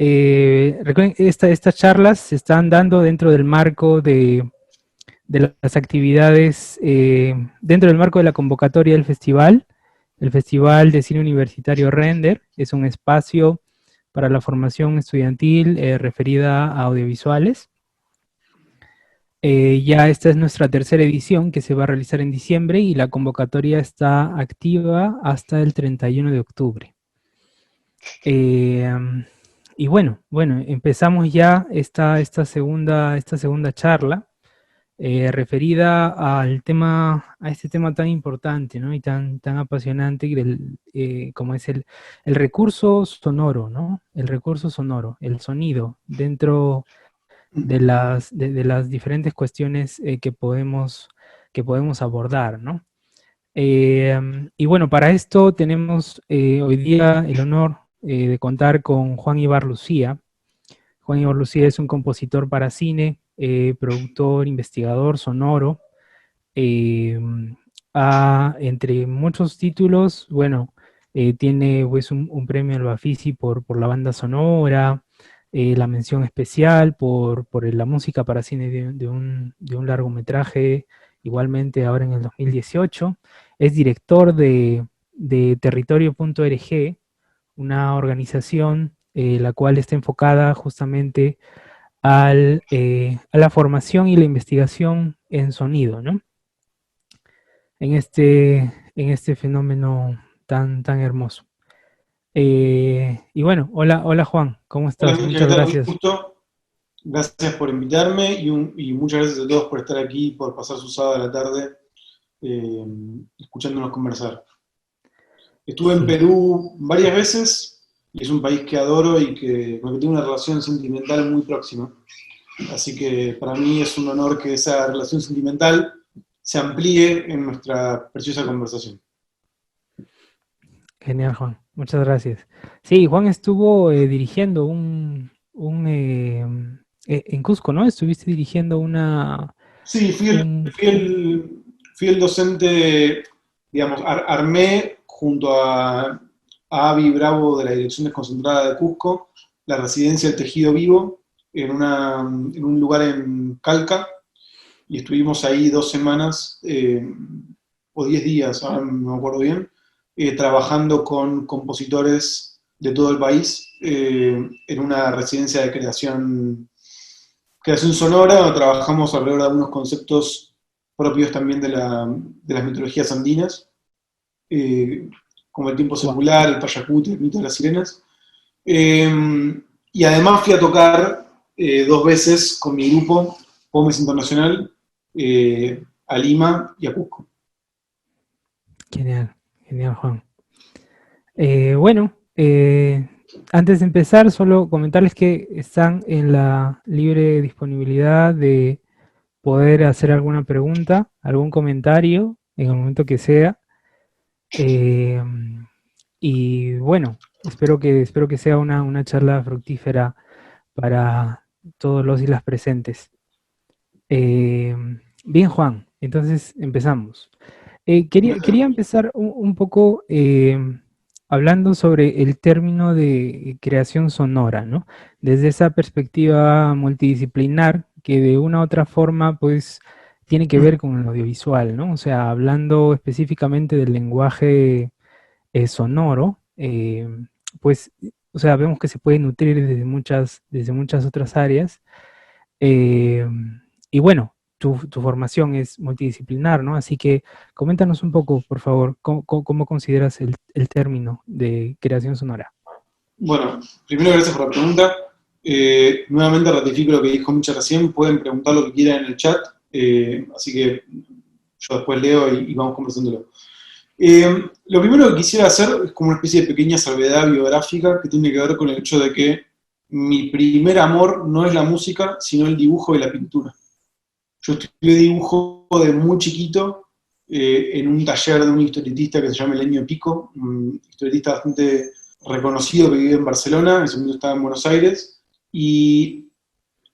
Recuerden, estas charlas se están dando dentro del marco de las actividades, dentro del marco de la convocatoria del festival. El Festival de Cine Universitario Render es un espacio para la formación estudiantil referida a audiovisuales. Ya esta es nuestra tercera edición que se va a realizar en diciembre y la convocatoria está activa hasta el 31 de octubre. Y bueno, empezamos ya esta segunda charla referida a este tema tan importante, ¿no? Y tan apasionante como es el recurso sonoro, ¿no? El recurso sonoro, el sonido dentro de las diferentes cuestiones que podemos abordar, ¿no? Y bueno, para esto tenemos hoy día el honor de contar con Juan Ibar Lucía. Juan Ibar Lucía es un compositor para cine, productor, investigador sonoro. Entre muchos títulos, bueno, tiene pues un premio al Bafisi por la banda sonora, la mención especial por la música para cine de un largometraje, igualmente ahora en el 2018. Es director de Territorio.org, una organización la cual está enfocada justamente a la formación y la investigación en sonido, ¿no? En este fenómeno tan hermoso. Y bueno, hola Juan, ¿cómo Hola, estás? Mirka, ¿qué Muchas tal? Mucho gracias. gusto. Gracias por invitarme y muchas gracias a todos por estar aquí, por pasar su sábado a la tarde eh, escuchándonos conversar. Estuve en Sí, Perú varias veces y es un país que adoro y con el que tengo una relación sentimental muy próxima. Así que para mí es un honor que esa relación sentimental se amplíe en nuestra preciosa conversación. genial Juan, muchas gracias. Sí, Juan estuvo dirigiendo en Cusco, ¿no? Estuviste dirigiendo Sí, un, fui el docente, digamos, armé junto a Avi Bravo de la Dirección Desconcentrada de Cusco, la residencia del tejido vivo en un lugar en Calca, y estuvimos ahí 2 semanas o 10 días, ahora no me acuerdo bien, trabajando con compositores de todo el país en una residencia de creación sonora, donde trabajamos alrededor de algunos conceptos propios también de las mitologías andinas, eh, como el tiempo wow, secular, el Payacuti, el mito de las sirenas. Y además fui a tocar 2 veces con mi grupo, Pómez Internacional, a Lima y a Cusco. genial, genial Juan. Bueno, antes de empezar, solo comentarles que están en la libre disponibilidad de poder hacer alguna pregunta, algún comentario en el momento que sea. Eh, y bueno, espero que sea una charla fructífera para todos los y las presentes. Eh, Bien, Juan, entonces empezamos. Quería empezar un poco hablando sobre el término de creación sonora, ¿no? Desde esa perspectiva multidisciplinar que de una u otra forma, pues, tiene que ver con el audiovisual, ¿no? O sea, hablando específicamente del lenguaje sonoro, pues, o sea, vemos que se puede nutrir desde muchas otras áreas. Eh, y bueno, tu formación es multidisciplinar, ¿no? Así que coméntanos un poco, por favor, cómo consideras el término de creación sonora. Bueno, primero gracias por la pregunta. Nuevamente ratifico lo que dijo Micha recién, pueden preguntar lo que quieran en el chat, así que yo después leo y vamos conversándolo. Lo primero que quisiera hacer es como una especie de pequeña salvedad biográfica que tiene que ver con el hecho de que mi primer amor no es la música, sino el dibujo y la pintura. Yo estudié dibujo de muy chiquito en un taller de un historietista que se llama Elenio Pico, un historietista bastante reconocido que vive en Barcelona, en ese momento estaba en Buenos Aires, y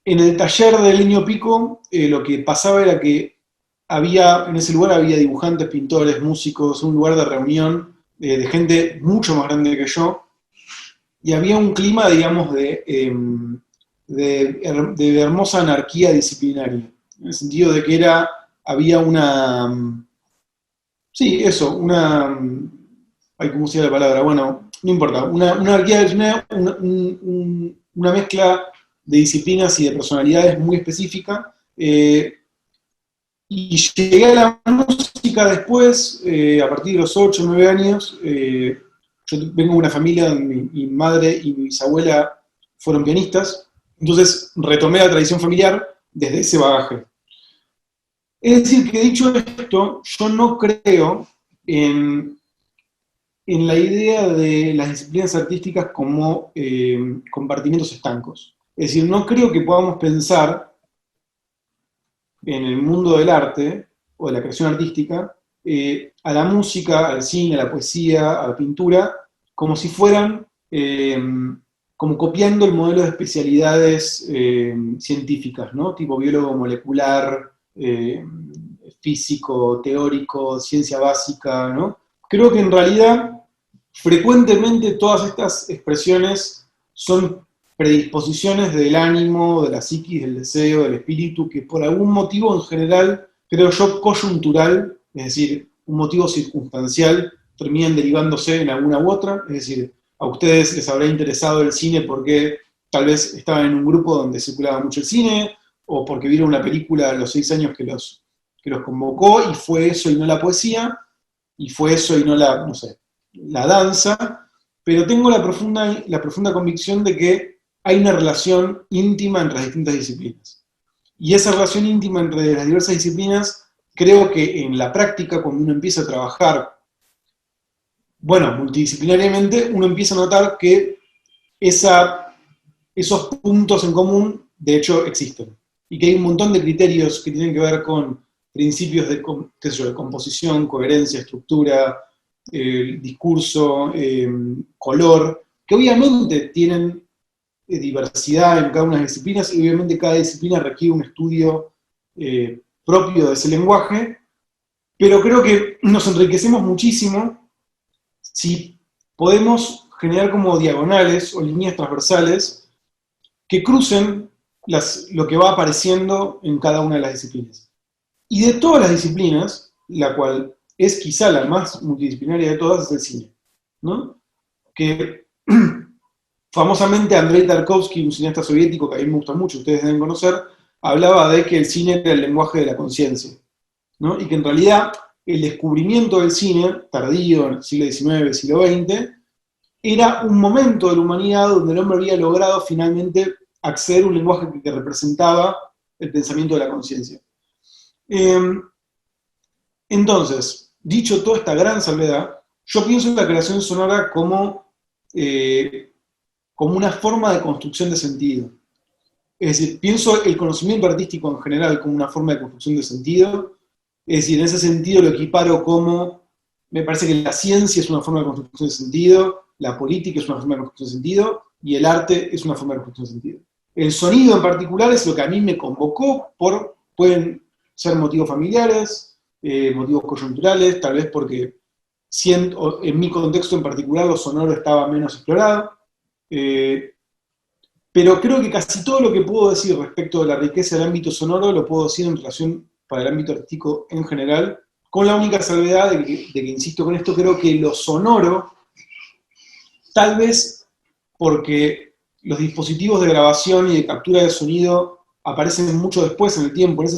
en el taller de Elenio Pico lo que pasaba era que en ese lugar había dibujantes, pintores, músicos, un lugar de reunión de gente mucho más grande que yo, y había un clima, digamos, de hermosa anarquía disciplinaria, en el sentido de que había una, sí, eso, ay, ¿cómo se llama la palabra? Bueno, no importa, una anarquía, una mezcla de disciplinas y de personalidades muy específica. Y llegué a la música después, a partir de los 8 o 9 años. Yo vengo de una familia donde mi madre y mi bisabuela fueron pianistas, entonces retomé la tradición familiar desde ese bagaje. Es decir, que dicho esto, yo no creo en, en la idea de las disciplinas artísticas como compartimientos estancos. Es decir, no creo que podamos pensar en el mundo del arte o de la creación artística a la música, al cine, a la poesía, a la pintura, como si fueran, como copiando el modelo de especialidades científicas, ¿no? Tipo biólogo molecular, físico, teórico, ciencia básica, ¿no? Creo que en realidad frecuentemente todas estas expresiones son predisposiciones del ánimo, de la psiquis, del deseo, del espíritu, que por algún motivo en general, creo yo, coyuntural, es decir, un motivo circunstancial, terminan derivándose en alguna u otra. Es decir, a ustedes les habrá interesado el cine porque tal vez estaban en un grupo donde circulaba mucho el cine, o porque vieron una película a los 6 años que los convocó, y fue eso y no la poesía, y fue eso y no la, no sé, la danza, pero tengo la profunda convicción de que hay una relación íntima entre las distintas disciplinas. Y esa relación íntima entre las diversas disciplinas, creo que en la práctica, cuando uno empieza a trabajar, bueno, multidisciplinariamente, uno empieza a notar que esos puntos en común, de hecho, existen. Y que hay un montón de criterios que tienen que ver con principios de, qué sé yo, de composición, coherencia, estructura, discurso, color, que obviamente tienen diversidad en cada una de las disciplinas, y obviamente cada disciplina requiere un estudio propio de ese lenguaje, pero creo que nos enriquecemos muchísimo si podemos generar como diagonales o líneas transversales que crucen lo que va apareciendo en cada una de las disciplinas. Y de todas las disciplinas, la cual es quizá la más multidisciplinaria de todas, es el cine, ¿no? Que famosamente Andrei Tarkovsky, un cineasta soviético que a mí me gusta mucho, ustedes deben conocer, hablaba de que el cine era el lenguaje de la conciencia, ¿no? Y que en realidad el descubrimiento del cine, tardío en el siglo XIX, siglo XX, era un momento de la humanidad donde el hombre había logrado finalmente acceder a un lenguaje que representaba el pensamiento de la conciencia. Entonces, dicho toda esta gran salvedad, yo pienso en la creación sonora como una forma de construcción de sentido. Es decir, pienso el conocimiento artístico en general como una forma de construcción de sentido. Es decir, en ese sentido lo equiparo como, me parece que la ciencia es una forma de construcción de sentido, la política es una forma de construcción de sentido, y el arte es una forma de construcción de sentido. El sonido en particular es lo que a mí me convocó, pueden ser motivos familiares, motivos coyunturales, tal vez porque siento, en mi contexto en particular lo sonoro estaba menos explorado, pero creo que casi todo lo que puedo decir respecto de la riqueza del ámbito sonoro lo puedo decir en relación para el ámbito artístico en general, con la única salvedad de que insisto con esto, creo que lo sonoro, tal vez porque los dispositivos de grabación y de captura de sonido aparecen mucho después en el tiempo. En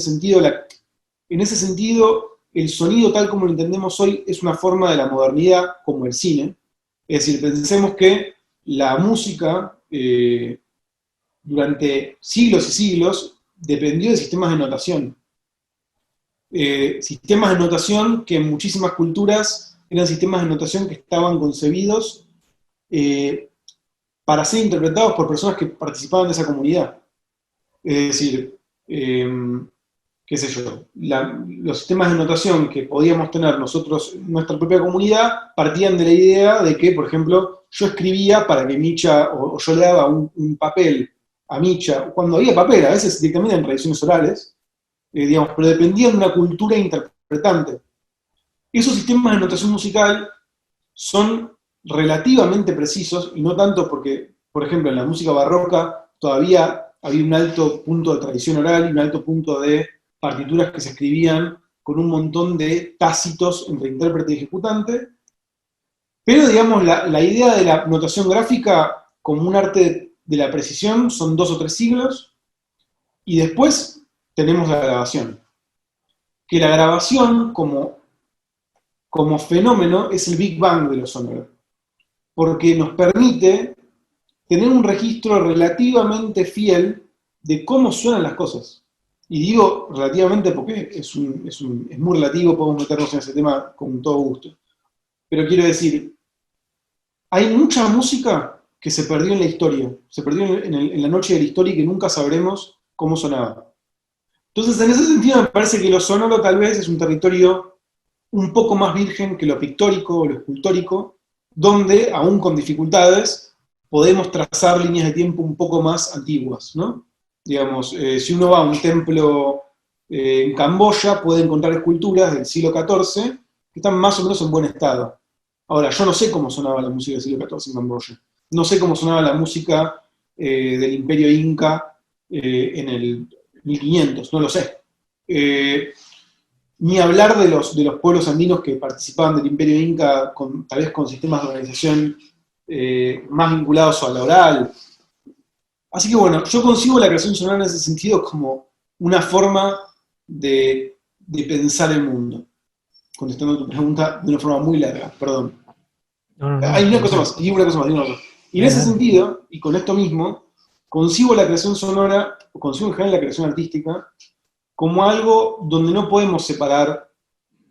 ese sentido, el sonido tal como lo entendemos hoy es una forma de la modernidad como el cine. Es decir, pensemos que la música durante siglos y siglos dependió de sistemas de notación. Sistemas de notación que en muchísimas culturas eran sistemas de notación que estaban concebidos para ser interpretados por personas que participaban de esa comunidad. Es decir, qué sé yo, los sistemas de notación que podíamos tener nosotros en nuestra propia comunidad partían de la idea de que, por ejemplo, yo escribía para que Micha, o yo le daba un papel a Micha, cuando había papel, a veces directamente en tradiciones orales, digamos, pero dependían de una cultura interpretante. Esos sistemas de notación musical son relativamente precisos, y no tanto porque, por ejemplo, en la música barroca todavía había un alto punto de tradición oral y un alto punto de partituras que se escribían con un montón de tácitos entre intérprete y ejecutante, pero digamos, la idea de la notación gráfica como un arte de la precisión son 2 o 3 siglos, y después tenemos la grabación. Que la grabación como fenómeno es el Big Bang de lo sonoro, porque nos permite tener un registro relativamente fiel de cómo suenan las cosas. Y digo relativamente porque es muy relativo, podemos meternos en ese tema con todo gusto. Pero quiero decir, hay mucha música que se perdió en la historia, se perdió en la noche de la historia y que nunca sabremos cómo sonaba. Entonces, en ese sentido, me parece que lo sonoro tal vez es un territorio un poco más virgen que lo pictórico o lo escultórico, donde, aún con dificultades, podemos trazar líneas de tiempo un poco más antiguas, ¿no? Digamos, si uno va a un templo en Camboya, puede encontrar esculturas del siglo XIV que están más o menos en buen estado. Ahora, yo no sé cómo sonaba la música del siglo XIV en Camboya. No sé cómo sonaba la música del Imperio Inca en el 1500, no lo sé. Ni hablar de los pueblos andinos que participaban del Imperio Inca, tal vez con sistemas de organización más vinculados a la oral. Así que bueno, yo concibo la creación sonora en ese sentido como una forma de pensar el mundo. Contestando tu pregunta de una forma muy larga, perdón. No, no, no, Hay una cosa genial. más, y una cosa más, y una cosa más. Y en ese Adelante. sentido, y con esto mismo, concibo la creación sonora, o concibo en general la creación artística, como algo donde no podemos separar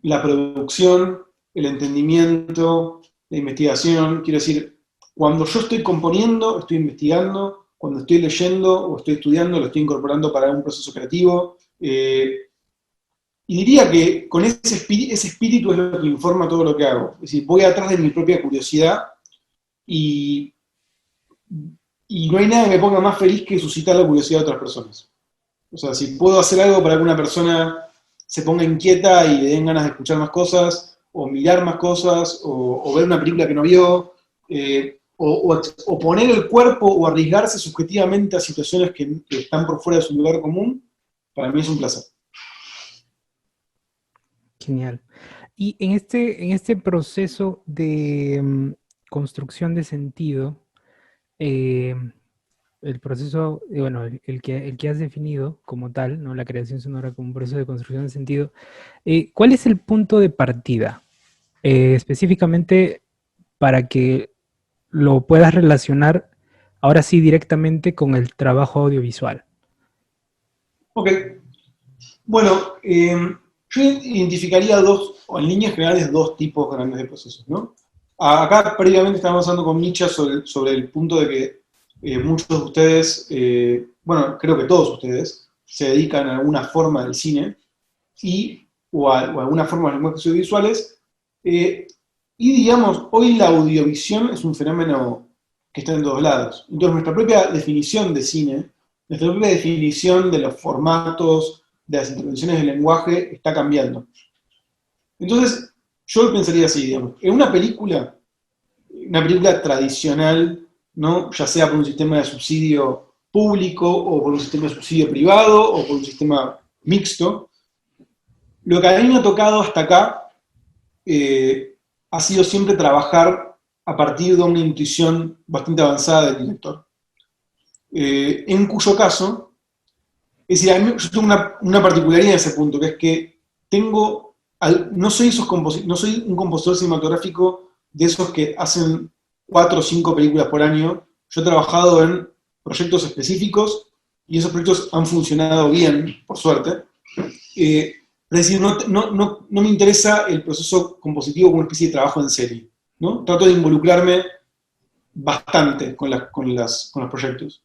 la producción, el entendimiento, la investigación. Quiero decir, cuando yo estoy componiendo, estoy investigando, cuando estoy leyendo o estoy estudiando, lo estoy incorporando para un proceso creativo. Y diría que con ese espíritu es lo que informa todo lo que hago. Es decir, voy atrás de mi propia curiosidad y, y no hay nada que me ponga más feliz que suscitar la curiosidad de otras personas. O sea, si puedo hacer algo para que una persona se ponga inquieta y le den ganas de escuchar más cosas, o mirar más cosas, o ver una película que no vio, o poner el cuerpo o arriesgarse subjetivamente a situaciones que están por fuera de su lugar común, para mí es un placer. Genial. Y en este proceso de construcción de sentido, eh, el proceso, bueno, el que has definido como tal, ¿no? La creación sonora como un proceso de construcción de sentido, ¿cuál es el punto de partida? Específicamente para que lo puedas relacionar ahora sí directamente con el trabajo audiovisual. Ok, bueno, yo identificaría o en líneas generales, dos tipos grandes de procesos, ¿no? Acá previamente estábamos hablando con Micha sobre el punto de que muchos de ustedes, bueno, creo que todos ustedes, se dedican a alguna forma del cine o a alguna forma de los lenguajes audiovisuales. Y digamos, hoy la audiovisión es un fenómeno que está en todos lados. Entonces, nuestra propia definición de cine, nuestra propia definición de los formatos, de las intervenciones del lenguaje, está cambiando. Entonces, yo pensaría así, digamos, en una película tradicional, ¿no? Ya sea por un sistema de subsidio público, o por un sistema de subsidio privado, o por un sistema mixto, lo que a mí me ha tocado hasta acá ha sido siempre trabajar a partir de una intuición bastante avanzada del director. En cuyo caso, es decir, yo tengo una particularidad en ese punto, que es que no soy no soy un compositor cinematográfico de esos que hacen 4 o 5 películas por año. Yo he trabajado en proyectos específicos y esos proyectos han funcionado bien, por suerte. Es decir, no me interesa el proceso compositivo como una especie de trabajo en serie, ¿no? Trato de involucrarme bastante con los proyectos.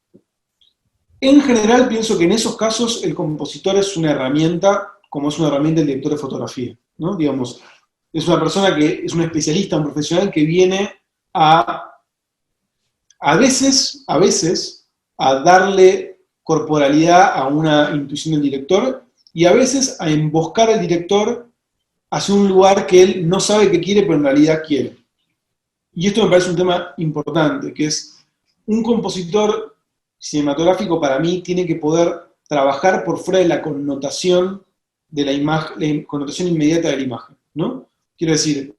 En general, pienso que en esos casos el compositor es una herramienta, como es una herramienta el director de fotografía, ¿no? Digamos, es una persona que es un especialista, un profesional que viene a veces, a darle corporalidad a una intuición del director, y a veces a emboscar al director hacia un lugar que él no sabe que quiere, pero en realidad quiere. y esto me parece un tema importante, que es un compositor cinematográfico para mí tiene que poder trabajar por fuera de la connotación de la imagen, la connotación inmediata de la imagen, ¿no? Quiero decir,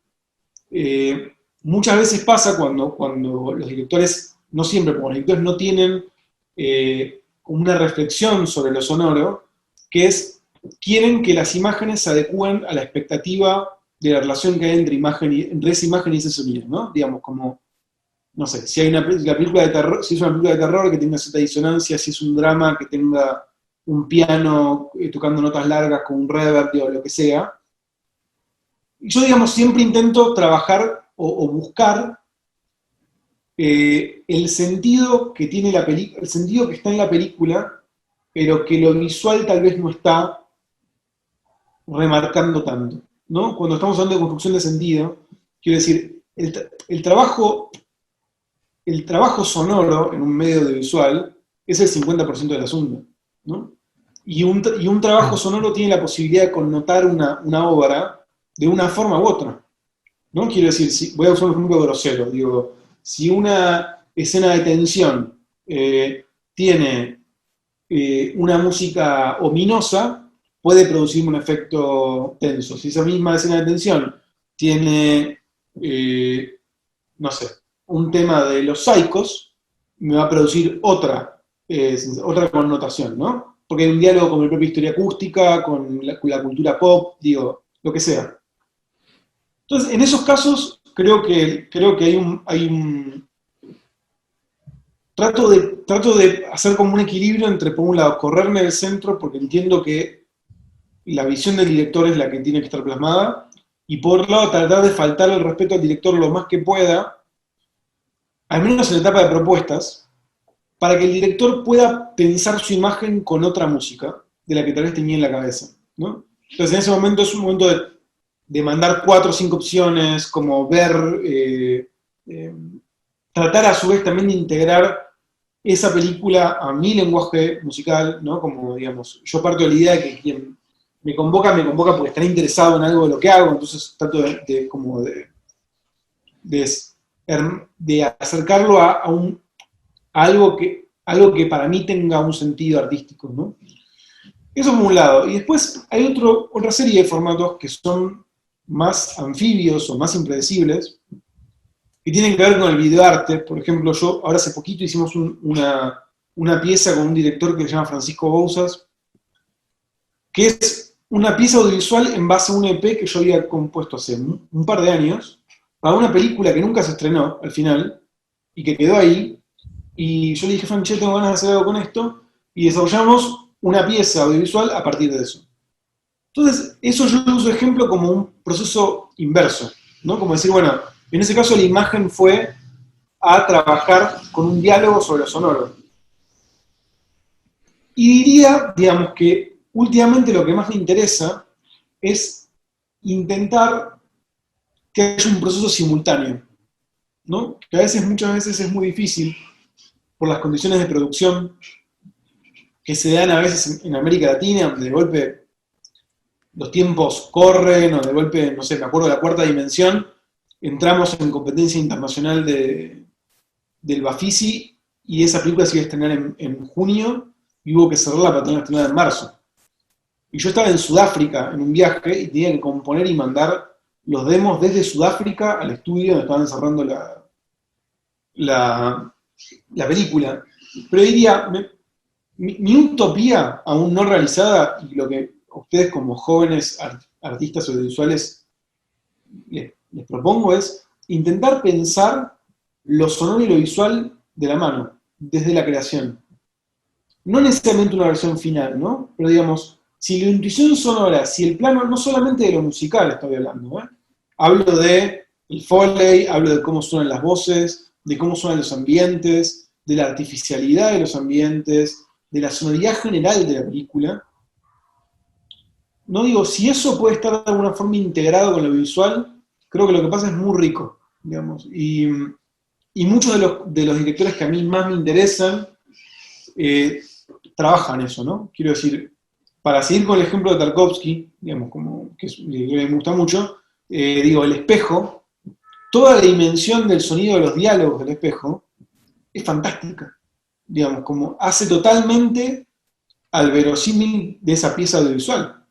muchas veces pasa cuando los directores, no siempre, porque los directores no tienen una reflexión sobre lo sonoro, que es, quieren que las imágenes se adecúen a la expectativa de la relación que hay entre esa imagen y ese sonido, ¿no? Digamos, como, no sé, si hay la película de terror, si es una película de terror que tenga cierta disonancia, si es un drama que tenga un piano tocando notas largas con un reverb o lo que sea. Yo, digamos, siempre intento trabajar o buscar el sentido que tiene la película, el sentido que está en la película, pero que lo visual tal vez no está remarcando tanto, ¿no? Cuando estamos hablando de construcción de sentido, quiero decir, el trabajo sonoro en un medio audiovisual es el 50% del asunto, ¿no? Y un trabajo Claro. sonoro tiene la posibilidad de connotar una obra de una forma u otra, ¿no? Quiero decir, voy a usar un ejemplo grosero, digo, si una escena de tensión tiene una música ominosa, puede producir un efecto tenso. Si esa misma escena de tensión tiene, no sé, un tema de los Psicos, me va a producir otra connotación, ¿no? Porque hay un diálogo con mi propia historia acústica, con la cultura pop, digo, lo que sea. Entonces, en esos casos, creo que hay un trato de hacer como un equilibrio entre, por un lado, correrme del centro, porque entiendo que la visión del director es la que tiene que estar plasmada, y por otro lado, tratar de faltar el respeto al director lo más que pueda, al menos en la etapa de propuestas, para que el director pueda pensar su imagen con otra música, de la que tal vez tenía en la cabeza, ¿no? Entonces, en ese momento es un momento de mandar 4 o 5 opciones, como ver, eh, tratar a su vez también de integrar esa película a mi lenguaje musical, ¿no? Como, digamos, yo parto de la idea de que quien me convoca porque estará interesado en algo de lo que hago, entonces trato de, de acercarlo a algo que para mí tenga un sentido artístico, ¿no? Eso por un lado. Y después hay otra serie de formatos que son más anfibios o más impredecibles, que tienen que ver con el videoarte. Por ejemplo, yo ahora hace poquito hicimos una pieza con un director que se llama Francisco Bouzas, que es una pieza audiovisual en base a un EP que yo había compuesto hace un par de años, para una película que nunca se estrenó al final, y que quedó ahí. Y yo le dije, Fran, che, tengo ganas de hacer algo con esto, y desarrollamos una pieza audiovisual a partir de eso. Entonces, eso yo lo uso de ejemplo como un proceso inverso, ¿no? Como decir, bueno, en ese caso la imagen fue a trabajar con un diálogo sobre lo sonoro. Y diría, digamos, que últimamente lo que más me interesa es intentar que haya un proceso simultáneo, ¿no? Que muchas veces es muy difícil por las condiciones de producción que se dan a veces en América Latina, donde de golpe los tiempos corren, o de golpe, no sé, me acuerdo de La Cuarta Dimensión, entramos en competencia internacional del Bafisi y esa película se iba a estrenar en junio y hubo que cerrarla para tener estrenada en marzo. Y yo estaba en Sudáfrica en un viaje y tenía que componer y mandar los demos desde Sudáfrica al estudio donde estaban cerrando la, la película. Pero diría, mi utopía aún no realizada, y lo que ustedes como jóvenes artistas audiovisuales les propongo es intentar pensar lo sonoro y lo visual de la mano, desde la creación. No necesariamente una versión final, ¿no? Pero digamos, si la intuición sonora, si el plano, no solamente de lo musical estoy hablando, ¿eh? Hablo de el Foley, hablo de cómo suenan las voces, de cómo suenan los ambientes, de la artificialidad de los ambientes, de la sonoridad general de la película. No digo, si eso puede estar de alguna forma integrado con lo visual, creo que lo que pasa es muy rico, digamos. Y muchos de los directores que a mí más me interesan eh, trabajan eso, ¿no? Quiero decir, para seguir con el ejemplo de Tarkovsky, digamos, como que me gusta mucho, digo, El Espejo, toda la dimensión del sonido de los diálogos del espejo es fantástica. Digamos, como hace totalmente al verosímil de esa pieza audiovisual.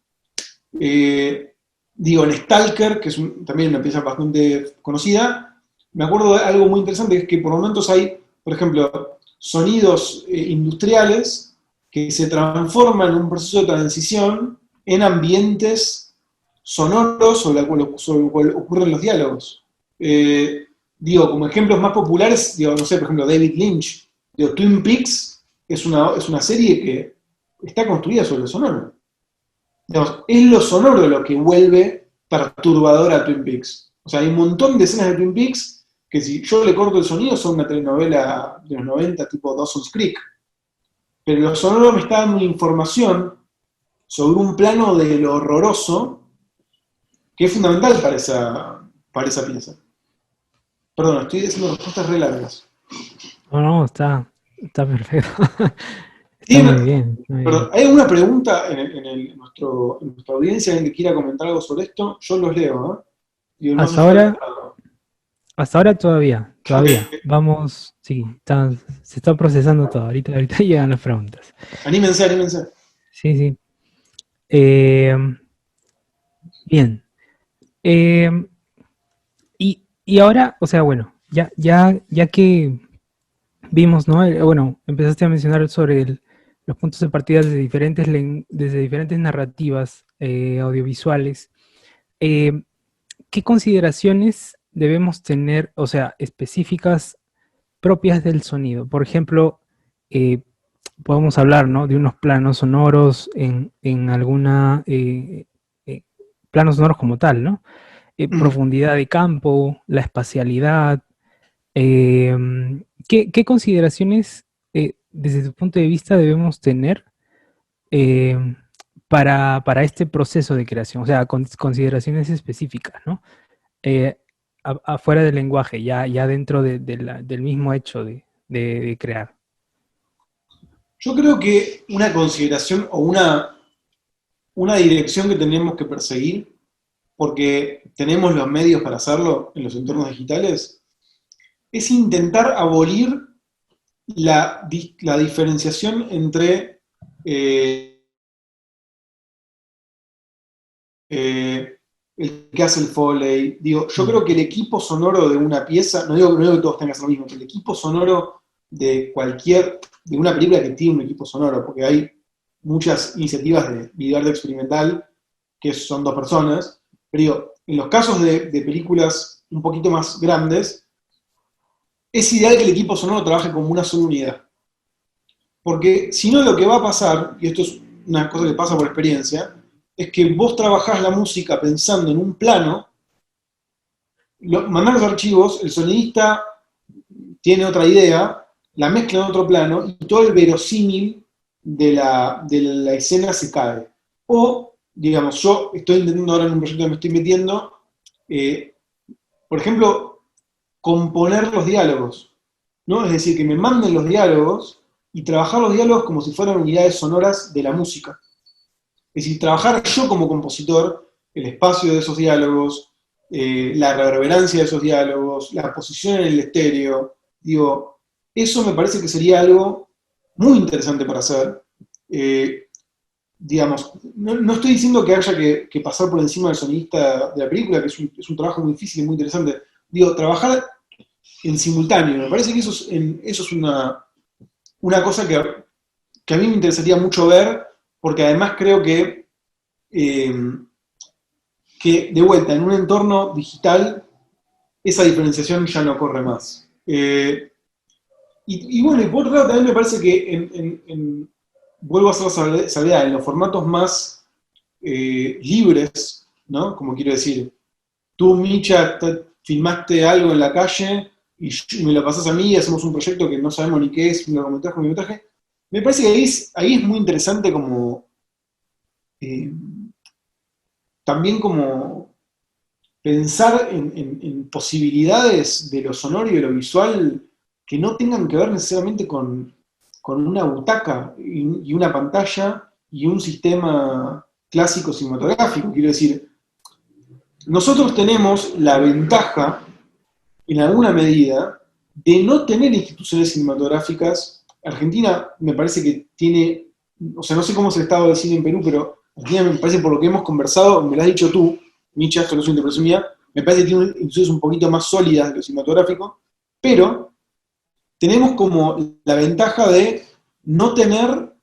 Digo, en Stalker, que es también una pieza bastante conocida, me acuerdo de algo muy interesante, que es que por momentos hay, por ejemplo, sonidos industriales que se transforman en un proceso de transición en ambientes sonoros sobre el cual ocurren los diálogos. Digo, como ejemplos más populares, digo, no sé, por ejemplo, David Lynch. Digo, Twin Peaks es una serie que está construida sobre lo sonoro. Digamos, es lo sonoro lo que vuelve perturbadora a Twin Peaks. O sea, hay un montón de escenas de Twin Peaks que si yo le corto el sonido son una telenovela de los 90 tipo Dawson's Creek. Pero lo sonoro me está dando información sobre un plano de lo horroroso que es fundamental para esa pieza. Perdón, estoy haciendo respuestas re largas. No, está perfecto. Está muy ¿Tiene, bien, muy perdón, bien. ¿hay alguna pregunta en nuestra audiencia, alguien que quiera comentar algo sobre esto? Yo los leo, ¿eh? Digo, no hace Hasta falta. ahora, hasta ahora Ok, todavía. Vamos, sí, se está procesando todo. Ahorita llegan las preguntas. anímense, anímense. Sí, sí. Eh, bien. Eh, y ahora, o sea, bueno, ya que vimos, ¿no? Bueno, empezaste a mencionar sobre los puntos de partida desde diferentes narrativas audiovisuales. Eh, ¿Qué consideraciones debemos tener, o sea, específicas propias del sonido? Por ejemplo, eh, podemos hablar, ¿no?, de unos planos sonoros en alguna, planos sonoros como tal, ¿no? Profundidad de campo, la espacialidad. eh, ¿Qué consideraciones, desde tu punto de vista, debemos tener eh, para este proceso de creación? O sea, consideraciones específicas, ¿no? Eh, Afuera del lenguaje, ya dentro del mismo hecho de crear. Yo creo que una consideración o una dirección que tenemos que perseguir, porque tenemos los medios para hacerlo en los entornos digitales, es intentar abolir la diferenciación entre el que hace el Foley. Digo, yo Mm. creo que el equipo sonoro de una pieza, no digo que todos tengan que hacer lo mismo, que el equipo sonoro de una película que tiene un equipo sonoro, porque hay muchas iniciativas de videoarte experimental que son dos personas, pero digo, en los casos de películas un poquito más grandes, es ideal que el equipo sonoro trabaje como una sola unidad. Porque si no, lo que va a pasar, y esto es una cosa que pasa por experiencia, es que vos trabajás la música pensando en un plano, mandás los archivos, el sonidista tiene otra idea, la mezcla en otro plano y todo el verosímil de la escena se cae. O, digamos, yo estoy intentando ahora en un proyecto que me estoy metiendo, eh, por ejemplo, componer los diálogos, ¿no? Es decir, que me manden los diálogos y trabajar los diálogos como si fueran unidades sonoras de la música. Es decir, trabajar yo como compositor el espacio de esos diálogos, la reverberancia de esos diálogos, la posición en el estéreo. Digo, eso me parece que sería algo muy interesante para hacer. Eh, digamos, no estoy diciendo que haya que pasar por encima del sonidista de la película, que es un trabajo muy difícil y muy interesante. Digo, trabajar en simultáneo. Me parece que eso es una cosa que a mí me interesaría mucho ver, porque además creo eh, que de vuelta, en un entorno digital, esa diferenciación ya no corre más. Y bueno, y por otro lado también me parece que vuelvo a hacer la salvedad, en los formatos más libres, ¿no? Como quiero decir, tú, Micha, filmaste algo en la calle y me lo pasas a mí y hacemos un proyecto que no sabemos ni qué es, un largometraje, un mediometraje. Me parece que ahí es muy interesante como eh, también como pensar en posibilidades de lo sonoro y de lo visual que no tengan que ver necesariamente con una butaca y una pantalla y un sistema clásico cinematográfico. Quiero decir, nosotros tenemos la ventaja en alguna medida, de no tener instituciones cinematográficas. Argentina me parece que tiene, o sea, no sé cómo es el estado del cine en Perú, pero Argentina me parece, por lo que hemos conversado, me lo has dicho tú, Micha, esto no es una interpretación mía, me parece que tiene instituciones un poquito más sólidas de lo cinematográfico, pero tenemos como la ventaja de no tener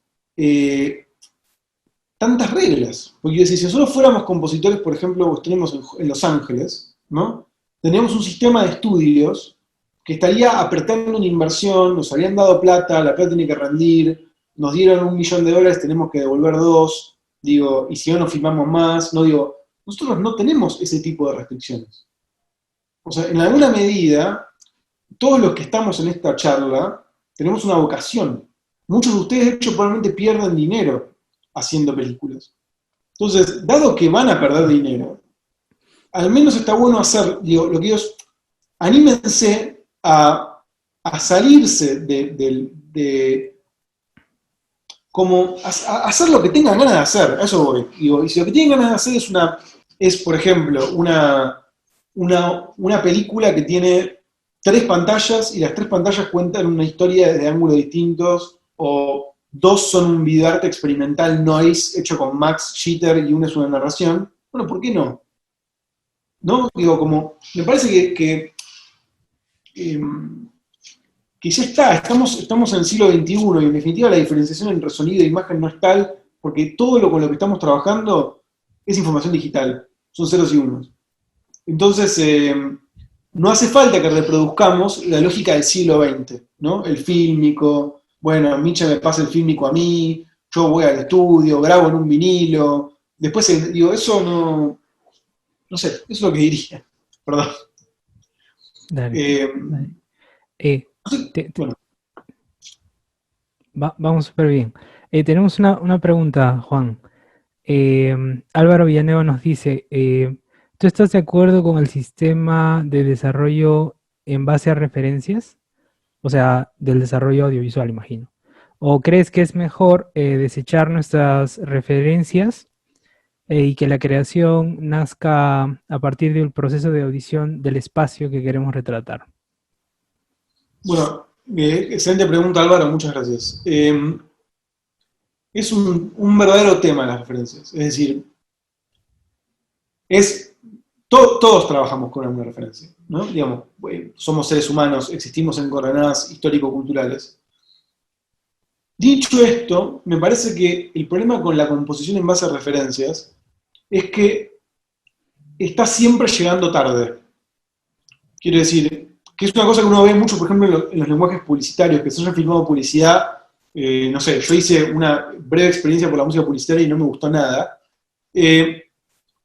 tantas reglas. Porque si nosotros fuéramos compositores, por ejemplo, tenemos en Los Ángeles, ¿no? Tenemos un sistema de estudios que estaría apretando una inversión, nos habían dado plata, la plata tiene que rendir, nos dieron $1 millón, tenemos que devolver 2, digo, y si no nos firmamos más, no digo, nosotros no tenemos ese tipo de restricciones. O sea, en alguna medida, todos los que estamos en esta charla tenemos una vocación. Muchos de ustedes, de hecho, probablemente pierden dinero haciendo películas. Entonces, dado que van a perder dinero, al menos está bueno hacer, digo, lo que ellos, anímense a salirse como a hacer lo que tengan ganas de hacer, a eso voy. Digo, y si lo que tienen ganas de hacer es por ejemplo, una película que tiene 3 pantallas y las 3 pantallas cuentan una historia de ángulos distintos, o 2 son un videoarte experimental noise hecho con Max Jitter y una es una narración, bueno, ¿por qué no? ¿No? Digo, como, me parece que ya está, estamos en el siglo XXI y en definitiva la diferenciación entre sonido e imagen no es tal, porque todo lo con lo que estamos trabajando es información digital, son ceros y unos. Entonces, no hace falta que reproduzcamos la lógica del siglo XX, ¿no? El fílmico, bueno, Micha me pasa el fílmico a mí, yo voy al estudio, grabo en un vinilo, después, digo, eso no sé, eso es lo que diría, perdón. Dale, Eh, dale. no sé, bueno, Vamos súper bien. Tenemos una pregunta, Juan. Álvaro Villanueva nos dice, ¿tú estás de acuerdo con el sistema de desarrollo en base a referencias? O sea, del desarrollo audiovisual, imagino. ¿O crees que es mejor desechar nuestras referencias y que la creación nazca a partir del proceso de audición del espacio que queremos retratar? bueno, excelente pregunta Álvaro, muchas gracias. Es un verdadero tema las referencias, es decir, es, todos trabajamos con alguna referencia, ¿no? Digamos, somos seres humanos, existimos en coordenadas histórico-culturales. Dicho esto, me parece que el problema con la composición en base a referencias es que está siempre llegando tarde. Quiero decir, que es una cosa que uno ve mucho, por ejemplo, en los lenguajes publicitarios, que se haya filmado publicidad. No sé, yo hice una breve experiencia por la música publicitaria y no me gustó nada.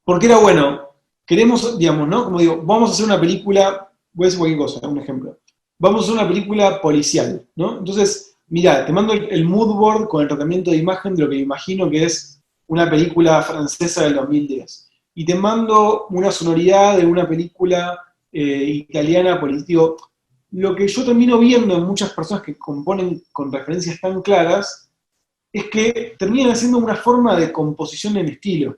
Porque era bueno, queremos, digamos, ¿no? Como digo, vamos a hacer una película, voy a decir cualquier cosa, un ejemplo. Vamos a hacer una película policial, ¿no? Entonces, mira, te mando el mood board con el tratamiento de imagen de lo que me imagino que es una película francesa del 2010. Y te mando una sonoridad de una película italiana, digo, lo que yo termino viendo en muchas personas que componen con referencias tan claras es que terminan haciendo una forma de composición en estilo,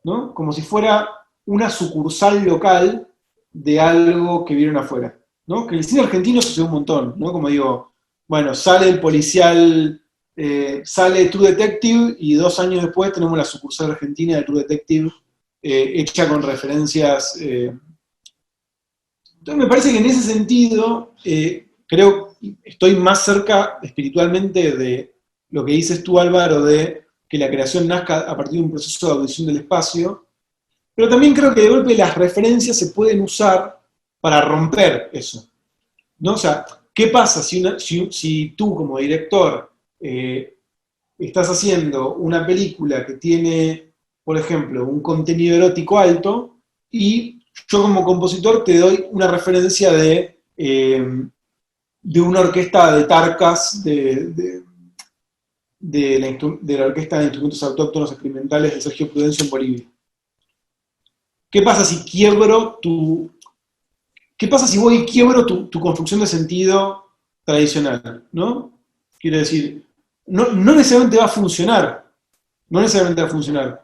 ¿no? Como si fuera una sucursal local de algo que vieron afuera, ¿no? Que en el cine argentino sucede un montón, ¿no? Como digo, bueno, sale el policial, sale True Detective y 2 años después tenemos la sucursal argentina de True Detective hecha con referencias. Entonces me parece que en ese sentido, creo, estoy más cerca espiritualmente de lo que dices tú, Álvaro, de que la creación nazca a partir de un proceso de audición del espacio, pero también creo que de golpe las referencias se pueden usar para romper eso, ¿no? O sea, ¿qué pasa si tú como director estás haciendo una película que tiene, por ejemplo, un contenido erótico alto y yo como compositor te doy una referencia de una orquesta de tarcas de la Orquesta de Instrumentos Autóctonos Experimentales de Sergio Prudencio en Bolivia? ¿Qué pasa si quiebro ¿Qué pasa si voy y quiebro tu construcción de sentido tradicional? ¿No? Quiero decir, no necesariamente va a funcionar, no necesariamente va a funcionar,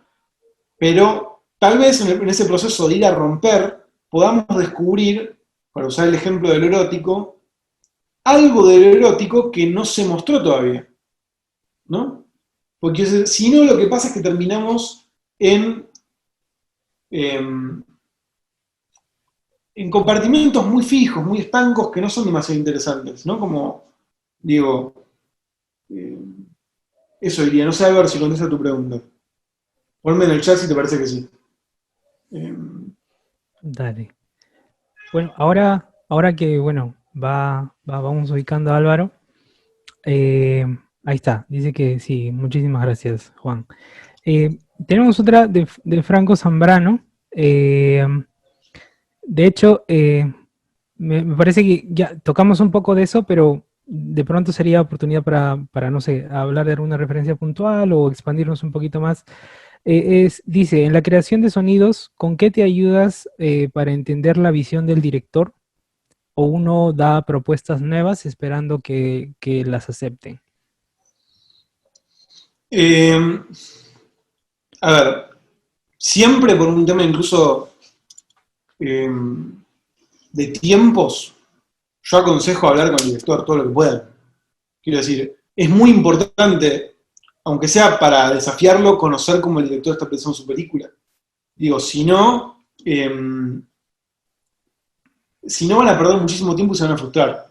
pero tal vez en ese proceso de ir a romper podamos descubrir para usar el ejemplo del erótico, algo del erótico que no se mostró todavía, ¿no? Porque si no, lo que pasa es que terminamos em, en compartimentos muy fijos, muy estancos, que no son demasiado interesantes, ¿no? Como, digo, eh, eso diría, no sé, a ver si contesta tu pregunta. Ponme en el chat si te parece que sí. Eh, Dale. Bueno, ahora que, bueno, vamos ubicando a Álvaro. Ahí está, dice que sí, muchísimas gracias, Juan. Tenemos otra de Franco Zambrano. De hecho, me parece que ya tocamos un poco de eso, pero de pronto sería oportunidad para, no sé, hablar de alguna referencia puntual o expandirnos un poquito más. Dice, en la creación de sonidos, ¿con qué te ayudas para entender la visión del director? ¿O uno da propuestas nuevas esperando que las acepten? eh, a ver, siempre por un tema incluso eh, de tiempos, yo aconsejo hablar con el director todo lo que puedan. Quiero decir, es muy importante, aunque sea para desafiarlo, conocer cómo el director está pensando su película. Digo, si no van a perder muchísimo tiempo y se van a frustrar.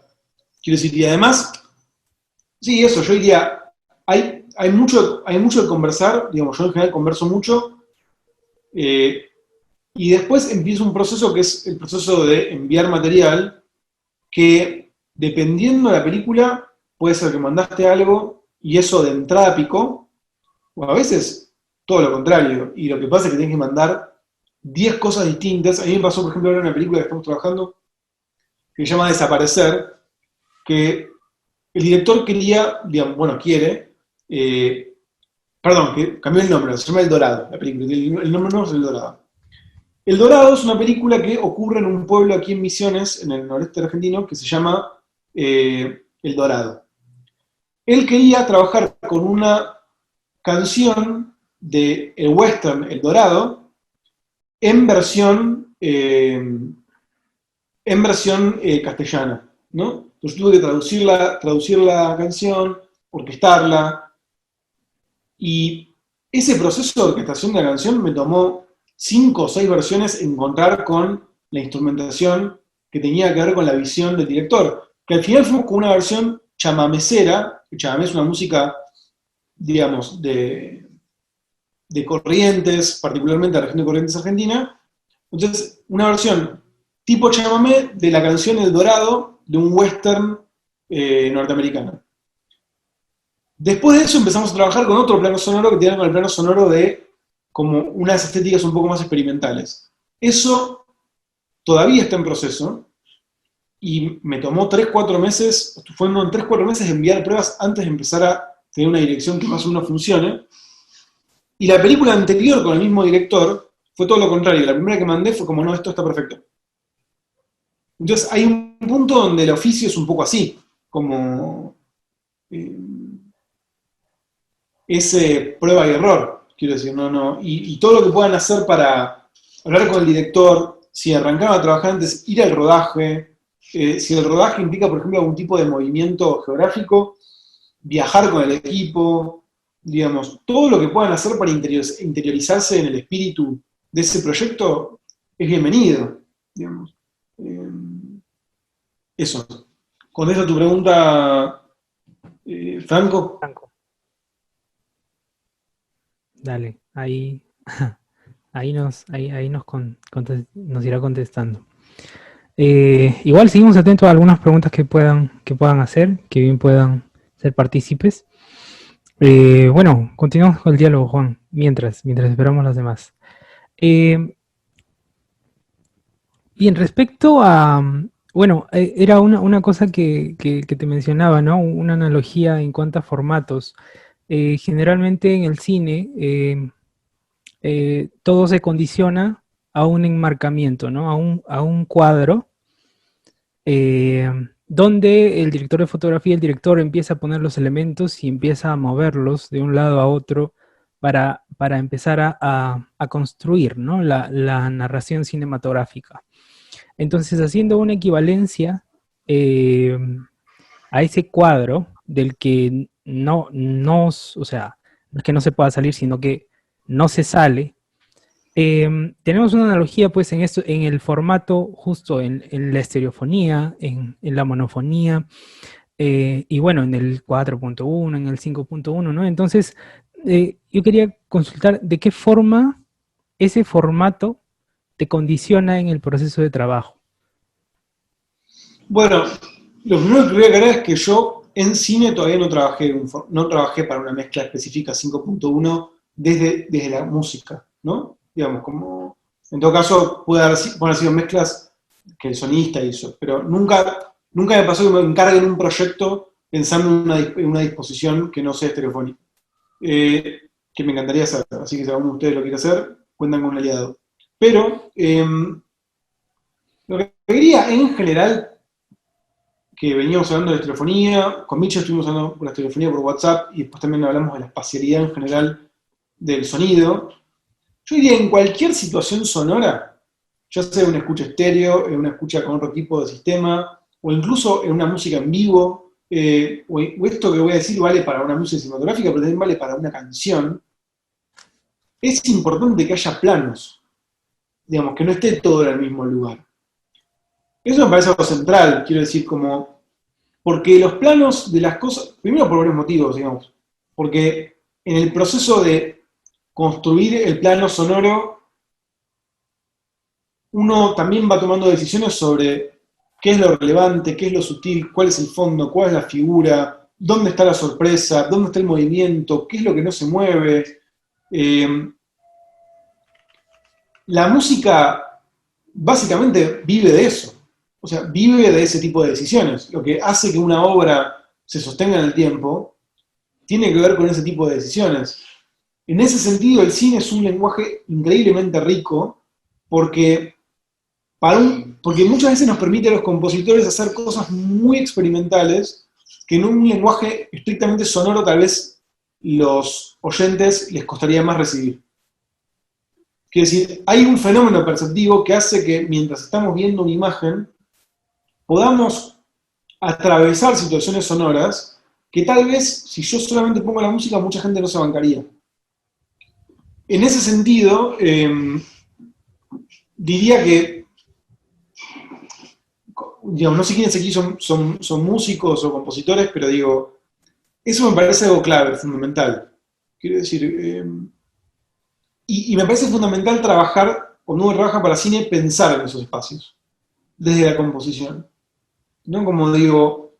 Quiero decir, y además, sí, eso, yo diría, hay mucho de conversar, digamos, yo en general converso mucho, eh, y después empieza un proceso que es el proceso de enviar material, que dependiendo de la película, puede ser que mandaste algo y eso de entrada picó, o a veces todo lo contrario, y lo que pasa es que tienes que mandar 10 cosas distintas. A mí me pasó, por ejemplo, ahora una película que estamos trabajando, que se llama Desaparecer, que el director quería, digamos, bueno, quiere, eh, perdón, que cambió el nombre, se llama El Dorado, la película, el nombre no es El Dorado. El Dorado es una película que ocurre en un pueblo aquí en Misiones, en el noreste argentino, que se llama El Dorado. Él quería trabajar con una canción de el western El Dorado en versión castellana, ¿no? Entonces tuve que traducir la canción, orquestarla, y ese proceso de orquestación de la canción me tomó 5 o 6 versiones encontrar con la instrumentación que tenía que ver con la visión del director. Que al final fuimos con una versión chamamecera, que chamamé es una música, digamos, de Corrientes, particularmente la región de Corrientes Argentina. Entonces, una versión tipo chamamé de la canción El Dorado de un western norteamericano. Después de eso empezamos a trabajar con otro plano sonoro que tiene con el plano sonoro de como unas estéticas un poco más experimentales. Eso todavía está en proceso y me tomó 3 o 4 meses, fueron 3 o 4 meses enviar pruebas antes de empezar a tener una dirección que más o menos funcione. Y la película anterior con el mismo director fue todo lo contrario. La primera que mandé fue como, no, esto está perfecto. Entonces hay un punto donde el oficio es un poco así, como eh, ese prueba y error, quiero decir, no. Y todo lo que puedan hacer para hablar con el director, si arrancaban a trabajar antes, ir al rodaje, si el rodaje implica, por ejemplo, algún tipo de movimiento geográfico, viajar con el equipo, digamos, todo lo que puedan hacer para interiorizarse en el espíritu de ese proyecto es bienvenido, digamos. Eh, eso. Con eso tu pregunta, Franco. Franco. Dale, ahí nos irá contestando. Igual seguimos atentos a algunas preguntas que puedan hacer, que bien puedan ser partícipes. Bueno, continuamos con el diálogo, Juan, mientras esperamos las demás. Eh, Bien, respecto a, bueno, era una cosa que te mencionaba, ¿no? Una analogía en cuanto a formatos. Generalmente en el cine todo se condiciona a un enmarcamiento, ¿no? A un cuadro eh, donde el director de fotografía, el director empieza a poner los elementos y empieza a moverlos de un lado a otro para empezar a construir, ¿no? La narración cinematográfica. Entonces, haciendo una equivalencia eh, a ese cuadro del que no, o sea, no es que no se pueda salir, sino que no se sale, tenemos una analogía pues en esto, en el formato justo en la estereofonía, en la monofonía, y bueno, en el 4.1, en el 5.1, ¿no? Entonces, yo quería consultar de qué forma ese formato te condiciona en el proceso de trabajo. Bueno, lo primero que voy a aclarar es que yo en cine todavía no trabajé para una mezcla específica 5.1 desde la música, ¿no? Digamos, como, en todo caso, pueden haber sido mezclas que el sonista hizo, pero nunca me pasó que me encarguen un proyecto pensando en una disposición que no sea estereofónica. Que me encantaría hacer, así que si alguno de ustedes lo quiere hacer, cuentan con un aliado. Pero, lo que quería en general que veníamos hablando de telefonía, con Micho estuvimos hablando de la telefonía por WhatsApp y después también hablamos de la espacialidad en general del sonido. Yo diría en cualquier situación sonora, ya sea una escucha estéreo, en una escucha con otro tipo de sistema, o incluso en una música en vivo, o esto que voy a decir vale para una música cinematográfica, pero también vale para una canción, es importante que haya planos, digamos, que no esté todo en el mismo lugar. Eso me parece algo central, quiero decir, como porque los planos de las cosas, primero por varios motivos, digamos, porque en el proceso de construir el plano sonoro, uno también va tomando decisiones sobre qué es lo relevante, qué es lo sutil, cuál es el fondo, cuál es la figura, dónde está la sorpresa, dónde está el movimiento, qué es lo que no se mueve. Eh, la música básicamente vive de eso, o sea, vive de ese tipo de decisiones. Lo que hace que una obra se sostenga en el tiempo tiene que ver con ese tipo de decisiones. En ese sentido, el cine es un lenguaje increíblemente rico porque, porque muchas veces nos permite a los compositores hacer cosas muy experimentales que en un lenguaje estrictamente sonoro tal vez los oyentes les costaría más recibir. Quiere decir, hay un fenómeno perceptivo que hace que mientras estamos viendo una imagen podamos atravesar situaciones sonoras que tal vez si yo solamente pongo la música mucha gente no se bancaría. En ese sentido, diría que, digamos, no sé quiénes aquí son músicos o compositores, pero digo, eso me parece algo clave, fundamental. Quiero decir, y me parece fundamental trabajar, cuando uno trabaja para cine, pensar en esos espacios, desde la composición. ¿No? Como digo,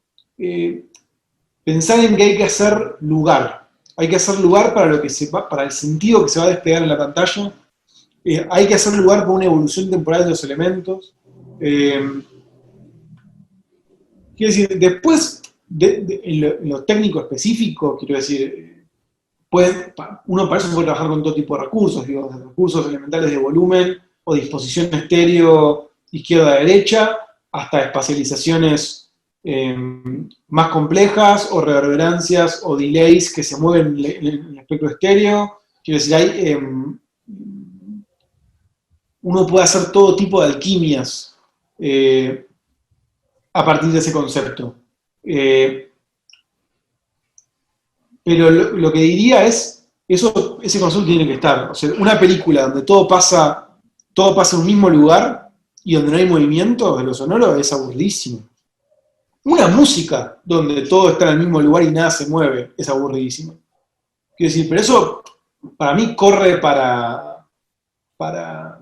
pensar en que hay que hacer lugar. Hay que hacer lugar para lo que para el sentido que se va a despegar en la pantalla. Hay que hacer lugar para una evolución temporal de los elementos. Quiero decir, después, en lo técnico específico, quiero decir, uno para eso puede trabajar con todo tipo de recursos, digo, desde recursos elementales de volumen o disposición estéreo izquierda-derecha, hasta espacializaciones más complejas o reverberancias o delays que se mueven en el espectro estéreo. Quiero decir, uno puede hacer todo tipo de alquimias a partir de ese concepto. Pero lo que diría es, ese concepto tiene que estar. O sea, una película donde todo pasa en un mismo lugar y donde no hay movimiento de lo sonoro es aburridísimo. Una música donde todo está en el mismo lugar y nada se mueve es aburridísimo. Quiero decir, pero eso para mí corre para, para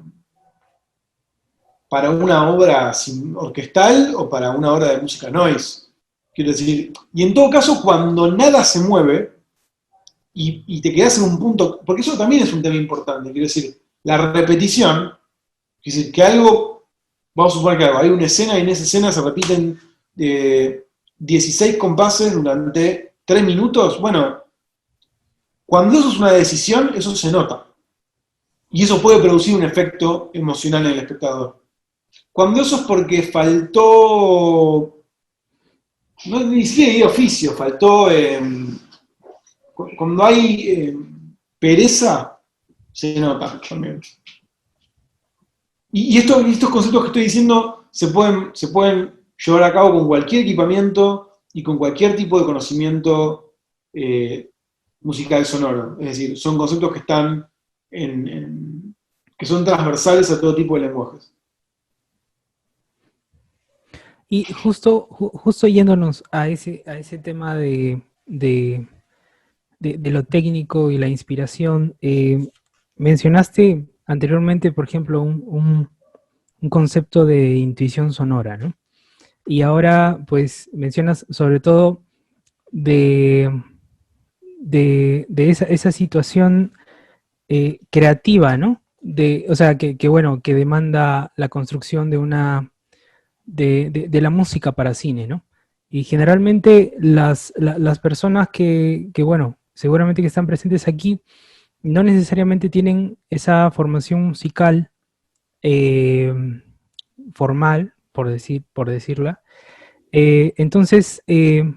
una obra orquestal o para una obra de música noise. Quiero decir, y en todo caso, cuando nada se mueve y te quedas en un punto, porque eso también es un tema importante, quiero decir, la repetición, quiero decir, que algo, vamos a suponer que hay una escena y en esa escena se repiten 16 compases durante 3 minutos, bueno, cuando eso es una decisión, eso se nota. Y eso puede producir un efecto emocional en el espectador. Cuando eso es porque faltó, no ni siquiera de oficio, faltó, cuando hay pereza, se nota también. Y estos conceptos que estoy diciendo se pueden llevar a cabo con cualquier equipamiento y con cualquier tipo de conocimiento musical sonoro. Es decir, son conceptos que están que son transversales a todo tipo de lenguajes. Y justo yéndonos a ese tema de lo técnico y la inspiración, mencionaste anteriormente, por ejemplo, un concepto de intuición sonora, ¿no? Y ahora, pues, mencionas sobre todo de, de esa situación creativa, ¿no? O sea, bueno, que demanda la construcción de de la música para cine, ¿no? Y generalmente las personas bueno, seguramente que están presentes aquí, no necesariamente tienen esa formación musical eh, formal, por decirla. Entonces, de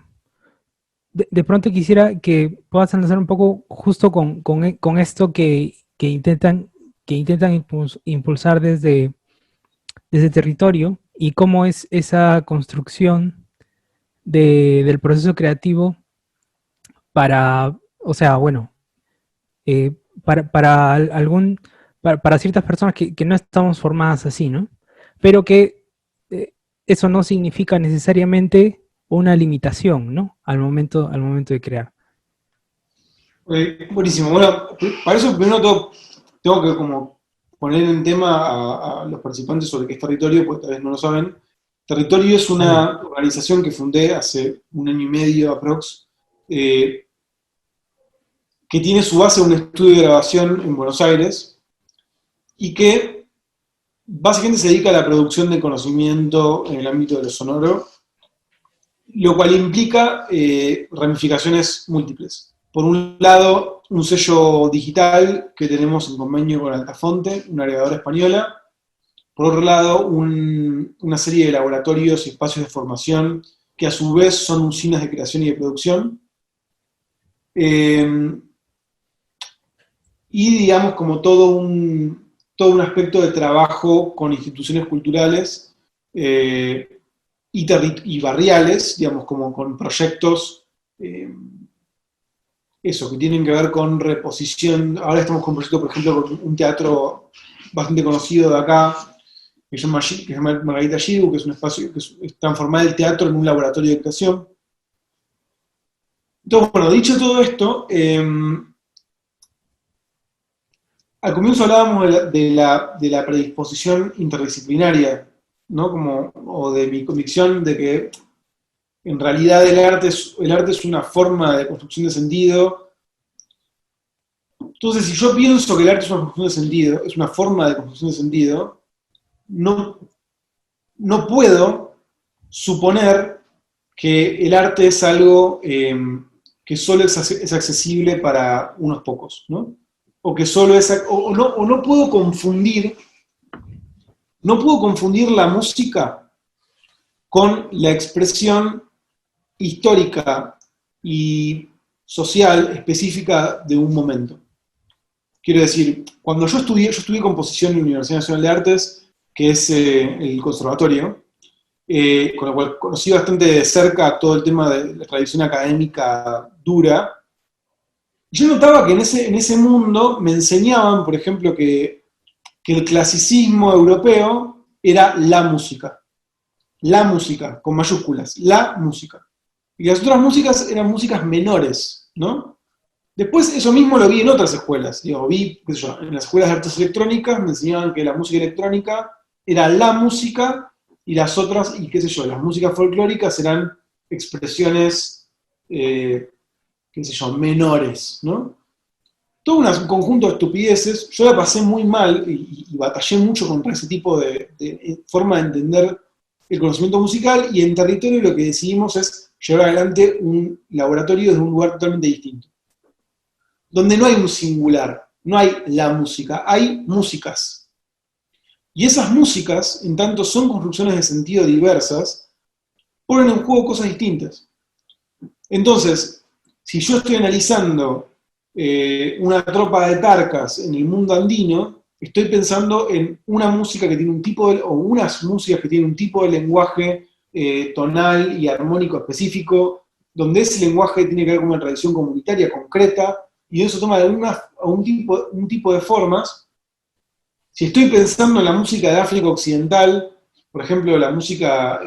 pronto quisiera que puedas analizar un poco justo con esto que intentan impulsar desde territorio y cómo es esa construcción del proceso creativo para, o sea, bueno, eh, para para ciertas personas que no estamos formadas así, ¿no? Pero que eso no significa necesariamente una limitación, ¿no? Al momento de crear. Buenísimo. Bueno, para eso primero tengo que como poner en tema a los participantes sobre qué es Territorio, porque tal vez no lo saben. Territorio es Ah, bien. una organización que fundé hace un año y medio aprox, eh, que tiene su base en un estudio de grabación en Buenos Aires y que básicamente se dedica a la producción de conocimiento en el ámbito de lo sonoro, lo cual implica ramificaciones múltiples. Por un lado, un sello digital que tenemos en convenio con Altafonte, una agregadora española. Por otro lado, una serie de laboratorios y espacios de formación que a su vez son usinas de creación y de producción. Eh, y digamos como todo un aspecto de trabajo con instituciones culturales y barriales, digamos, como con proyectos, eso, que tienen que ver con reposición. Ahora estamos con un proyecto, por ejemplo, con un teatro bastante conocido de acá, que se llama Margarita Giru, que es un espacio que es transformar el teatro en un laboratorio de creación. Entonces, bueno, dicho todo esto, al comienzo hablábamos de la predisposición interdisciplinaria, ¿no? Como, o de mi convicción de que en realidad el arte es una forma de construcción de sentido. Entonces, si yo pienso que el arte es una construcción de sentido, es una forma de construcción de sentido, no, no puedo suponer que el arte es algo que solo es accesible para unos pocos, ¿no? O que solo es, o no puedo confundir, no puedo confundir la música con la expresión histórica y social específica de un momento. Quiero decir, cuando yo estudié composición en la Universidad Nacional de Artes, que es el conservatorio, con lo cual conocí bastante de cerca todo el tema de la tradición académica dura. Yo notaba que en ese mundo me enseñaban, por ejemplo, que el clasicismo europeo era la música, con mayúsculas, la música. Y las otras músicas eran músicas menores, ¿no? Después eso mismo lo vi en otras escuelas. Digo, vi, qué sé yo, en las escuelas de artes electrónicas me enseñaban que la música electrónica era la música y las otras, y qué sé yo, las músicas folclóricas eran expresiones, qué sé yo, menores, ¿no? Todo un conjunto de estupideces. Yo la pasé muy mal y batallé mucho contra ese tipo de forma de entender el conocimiento musical, y en Territorio lo que decidimos es llevar adelante un laboratorio desde un lugar totalmente distinto, donde no hay un singular, no hay la música, hay músicas. Y esas músicas, en tanto son construcciones de sentido diversas, ponen en juego cosas distintas. Entonces, si yo estoy analizando una tropa de tarcas en el mundo andino, estoy pensando en una música que tiene un tipo de, o unas músicas que tienen un tipo de lenguaje tonal y armónico específico, donde ese lenguaje tiene que ver con una tradición comunitaria concreta, y eso toma de un tipo de formas. Si estoy pensando en la música de África Occidental, por ejemplo, la música,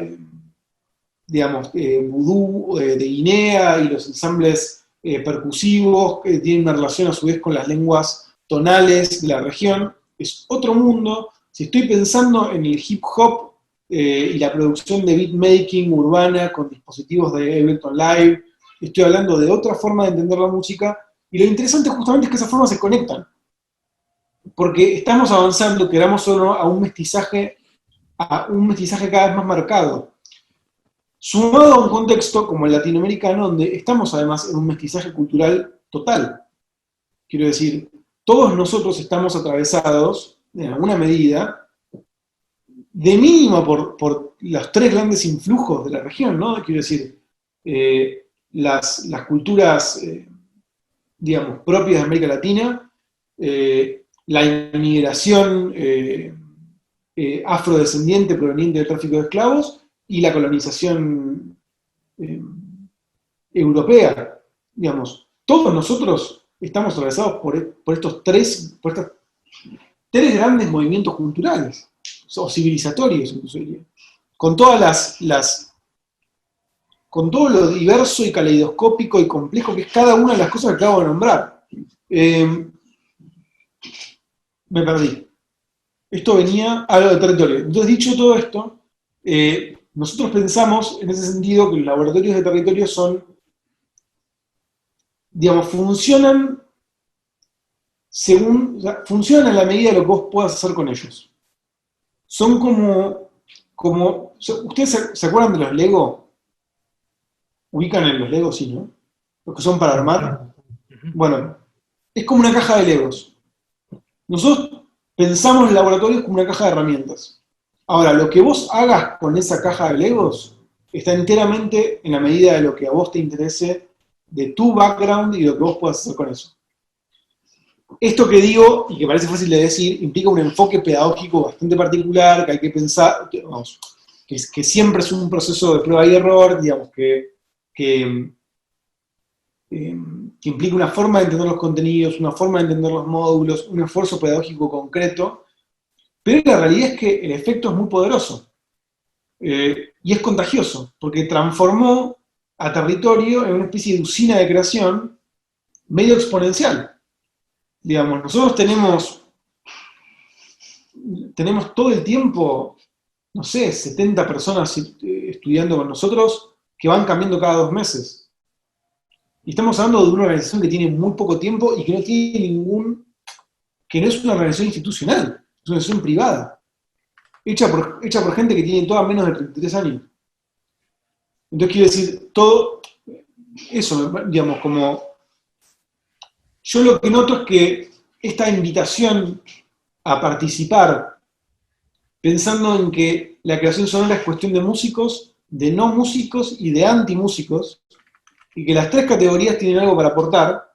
digamos, vudú de Guinea y los ensambles percusivos que tienen una relación a su vez con las lenguas tonales de la región, es otro mundo. Si estoy pensando en el hip hop y la producción de beatmaking urbana con dispositivos de Ableton Live, estoy hablando de otra forma de entender la música, y lo interesante justamente es que esas formas se conectan, porque estamos avanzando, queramos o no, a un mestizaje cada vez más marcado, sumado a un contexto como el latinoamericano, donde estamos además en un mestizaje cultural total. Quiero decir, todos nosotros estamos atravesados, en alguna medida, de mínimo por los tres grandes influjos de la región, ¿no? Quiero decir, las culturas, digamos, propias de América Latina, la inmigración afrodescendiente proveniente del tráfico de esclavos y la colonización eh, europea, digamos. Todos nosotros estamos atravesados por estos tres grandes movimientos culturales, o civilizatorios, incluso diría. Con todas con todo lo diverso y caleidoscópico y complejo que es cada una de las cosas que acabo de nombrar. Me perdí. Esto venía a lo de territorio. Entonces, dicho todo esto, nosotros pensamos en ese sentido que los laboratorios de territorio son, digamos, funcionan en la medida de lo que vos puedas hacer con ellos. Son ¿ustedes se acuerdan de los Lego? ¿Ubican en los Legos? Sí, ¿no? Los que son para armar. Bueno, es como una caja de Legos. Nosotros pensamos el laboratorio como una caja de herramientas. Ahora, lo que vos hagas con esa caja de Legos está enteramente en la medida de lo que a vos te interese, de tu background y de lo que vos puedas hacer con eso. Esto que digo, y que parece fácil de decir, implica un enfoque pedagógico bastante particular, que hay que pensar, que siempre es un proceso de prueba y error, digamos, que implica una forma de entender los contenidos, una forma de entender los módulos, un esfuerzo pedagógico concreto, pero la realidad es que el efecto es muy poderoso y es contagioso, porque transformó a territorio en una especie de usina de creación medio exponencial. Digamos, nosotros tenemos todo el tiempo, no sé, 70 personas estudiando con nosotros que van cambiando cada 2 meses. Y estamos hablando de una organización que tiene muy poco tiempo y que no tiene que no es una organización institucional, es una organización privada, hecha por gente que tiene todas menos de 33 años. Entonces quiero decir, todo eso, digamos, como yo lo que noto es que esta invitación a participar, pensando en que la creación sonora es cuestión de músicos, de no músicos y de antimúsicos, y que las tres categorías tienen algo para aportar,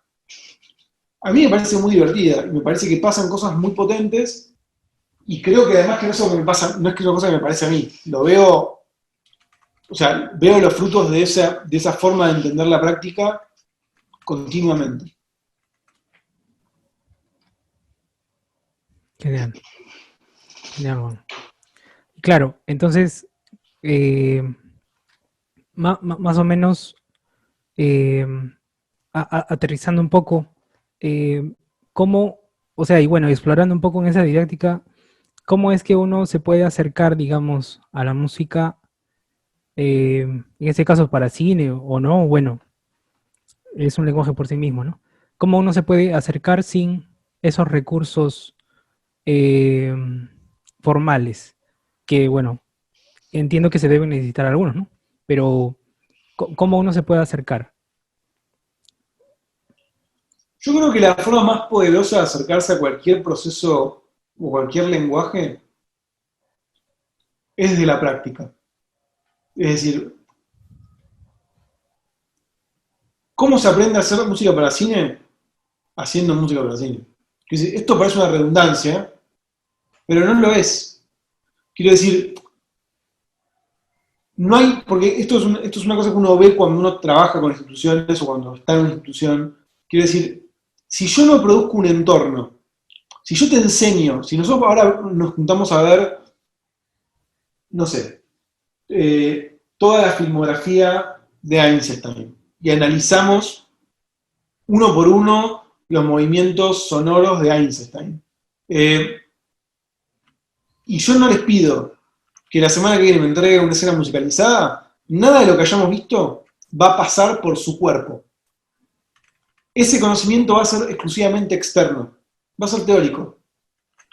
a mí me parece muy divertida, y me parece que pasan cosas muy potentes, y creo que además que eso me pasa, no es que es una cosa que me parece a mí, lo veo, o sea, veo los frutos de esa forma de entender la práctica continuamente. Genial, genial, Juan. Claro, entonces, eh, más o menos, eh, aterrizando un poco, eh, cómo, o sea, y bueno, explorando un poco en esa didáctica, cómo es que uno se puede acercar, digamos, a la música, en este caso para cine o no, bueno, es un lenguaje por sí mismo, ¿no? ¿Cómo uno se puede acercar sin esos recursos eh, formales? Que, bueno, entiendo que se deben necesitar algunos, ¿no? Pero, ¿cómo uno se puede acercar? Yo creo que la forma más poderosa de acercarse a cualquier proceso o cualquier lenguaje es desde la práctica. Es decir, ¿cómo se aprende a hacer música para cine? Haciendo música para cine. Es decir, esto parece una redundancia, pero no lo es. Quiero decir, no hay, porque esto es una cosa que uno ve cuando uno trabaja con instituciones o cuando está en una institución. Quiero decir, si yo no produzco un entorno, si yo te enseño, si nosotros ahora nos juntamos a ver, no sé, toda la filmografía de Einstein y analizamos uno por uno los movimientos sonoros de Einstein. Y yo no les pido que la semana que viene me entreguen una escena musicalizada, nada de lo que hayamos visto va a pasar por su cuerpo. Ese conocimiento va a ser exclusivamente externo, va a ser teórico.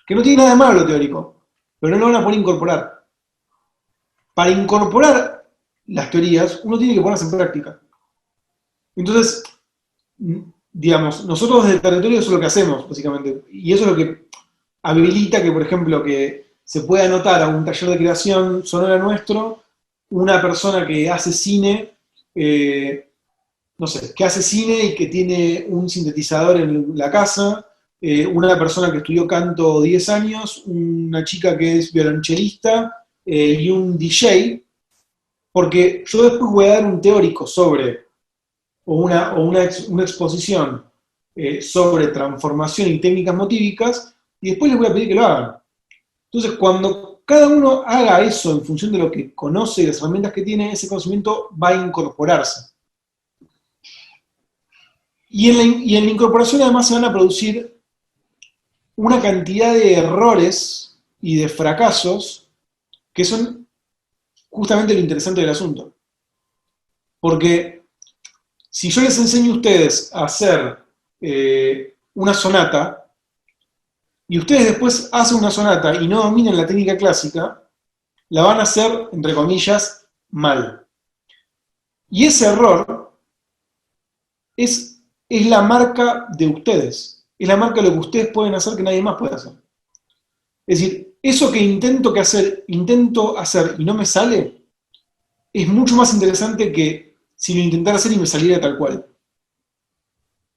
Que no tiene nada de malo lo teórico, pero no lo van a poder incorporar. Para incorporar las teorías, uno tiene que ponerse en práctica. Entonces, digamos, nosotros desde el territorio eso es lo que hacemos, básicamente. Y eso es lo que habilita que, por ejemplo, que se pueda anotar a un taller de creación sonora nuestro una persona que hace cine, no sé, que hace cine y que tiene un sintetizador en la casa, una persona que estudió canto 10 años, una chica que es violonchelista y un DJ, porque yo después voy a dar un teórico sobre, una exposición sobre transformación y técnicas motívicas, y después les voy a pedir que lo hagan. Entonces, cuando cada uno haga eso en función de lo que conoce y las herramientas que tiene, ese conocimiento va a incorporarse. Y en la incorporación además se van a producir una cantidad de errores y de fracasos que son justamente lo interesante del asunto. Porque si yo les enseño a ustedes a hacer una sonata, y ustedes después hacen una sonata y no dominan la técnica clásica, la van a hacer, entre comillas, mal. Y ese error es la marca de ustedes. Es la marca de lo que ustedes pueden hacer que nadie más puede hacer. Es decir, eso que intento hacer y no me sale, es mucho más interesante que si lo intentara hacer y me saliera tal cual.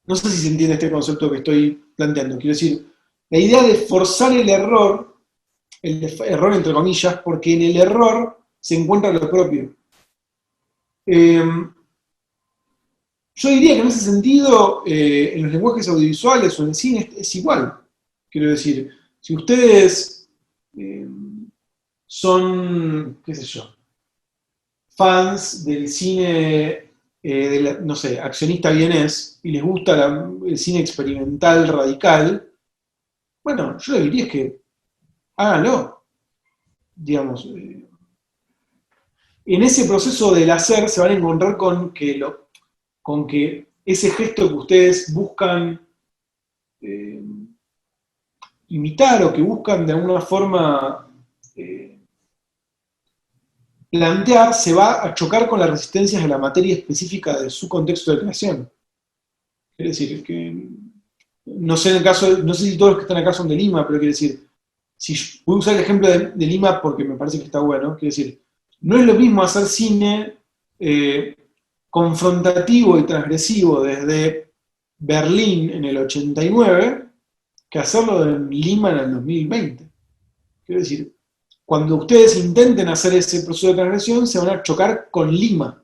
No sé si se entiende este concepto que estoy planteando. Quiero decir, la idea de forzar el error entre comillas, porque en el error se encuentra lo propio. Yo diría que en ese sentido, en los lenguajes audiovisuales o en el cine es igual. Quiero decir, si ustedes son, qué sé yo, fans del cine, no sé, accionista vienés, y les gusta el cine experimental radical, bueno, yo lo que diría es que háganlo. Digamos, en ese proceso del hacer se van a encontrar con que ese gesto que ustedes buscan imitar o que buscan de alguna forma plantear, se va a chocar con las resistencias de la materia específica de su contexto de creación. Es decir, que no sé, no sé si todos los que están acá son de Lima, pero quiero decir, si voy a usar el ejemplo de Lima porque me parece que está bueno, quiero decir, no es lo mismo hacer cine confrontativo y transgresivo desde Berlín en el 89 que hacerlo en Lima en el 2020. Quiero decir, cuando ustedes intenten hacer ese proceso de transgresión, se van a chocar con Lima.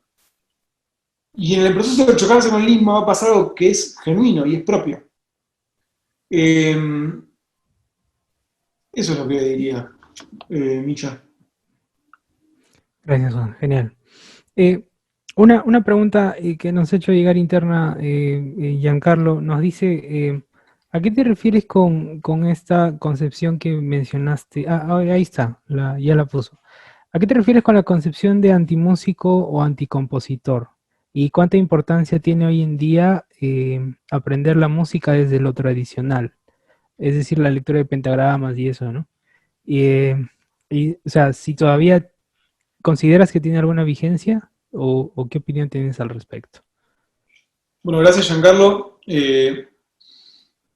Y en el proceso de chocarse con Lima va a pasar algo que es genuino y es propio. Eso es lo que diría, Micha. Gracias, Juan. Genial. Una pregunta que nos ha hecho llegar interna, Giancarlo, nos dice, ¿a qué te refieres con esta concepción que mencionaste? Ahí está, ya la puso. ¿A qué te refieres con la concepción de antimúsico o anticompositor? ¿Y cuánta importancia tiene hoy en día aprender la música desde lo tradicional? Es decir, la lectura de pentagramas y eso, ¿no? O sea, si todavía ¿consideras que tiene alguna vigencia o qué opinión tienes al respecto? Bueno, gracias, Giancarlo.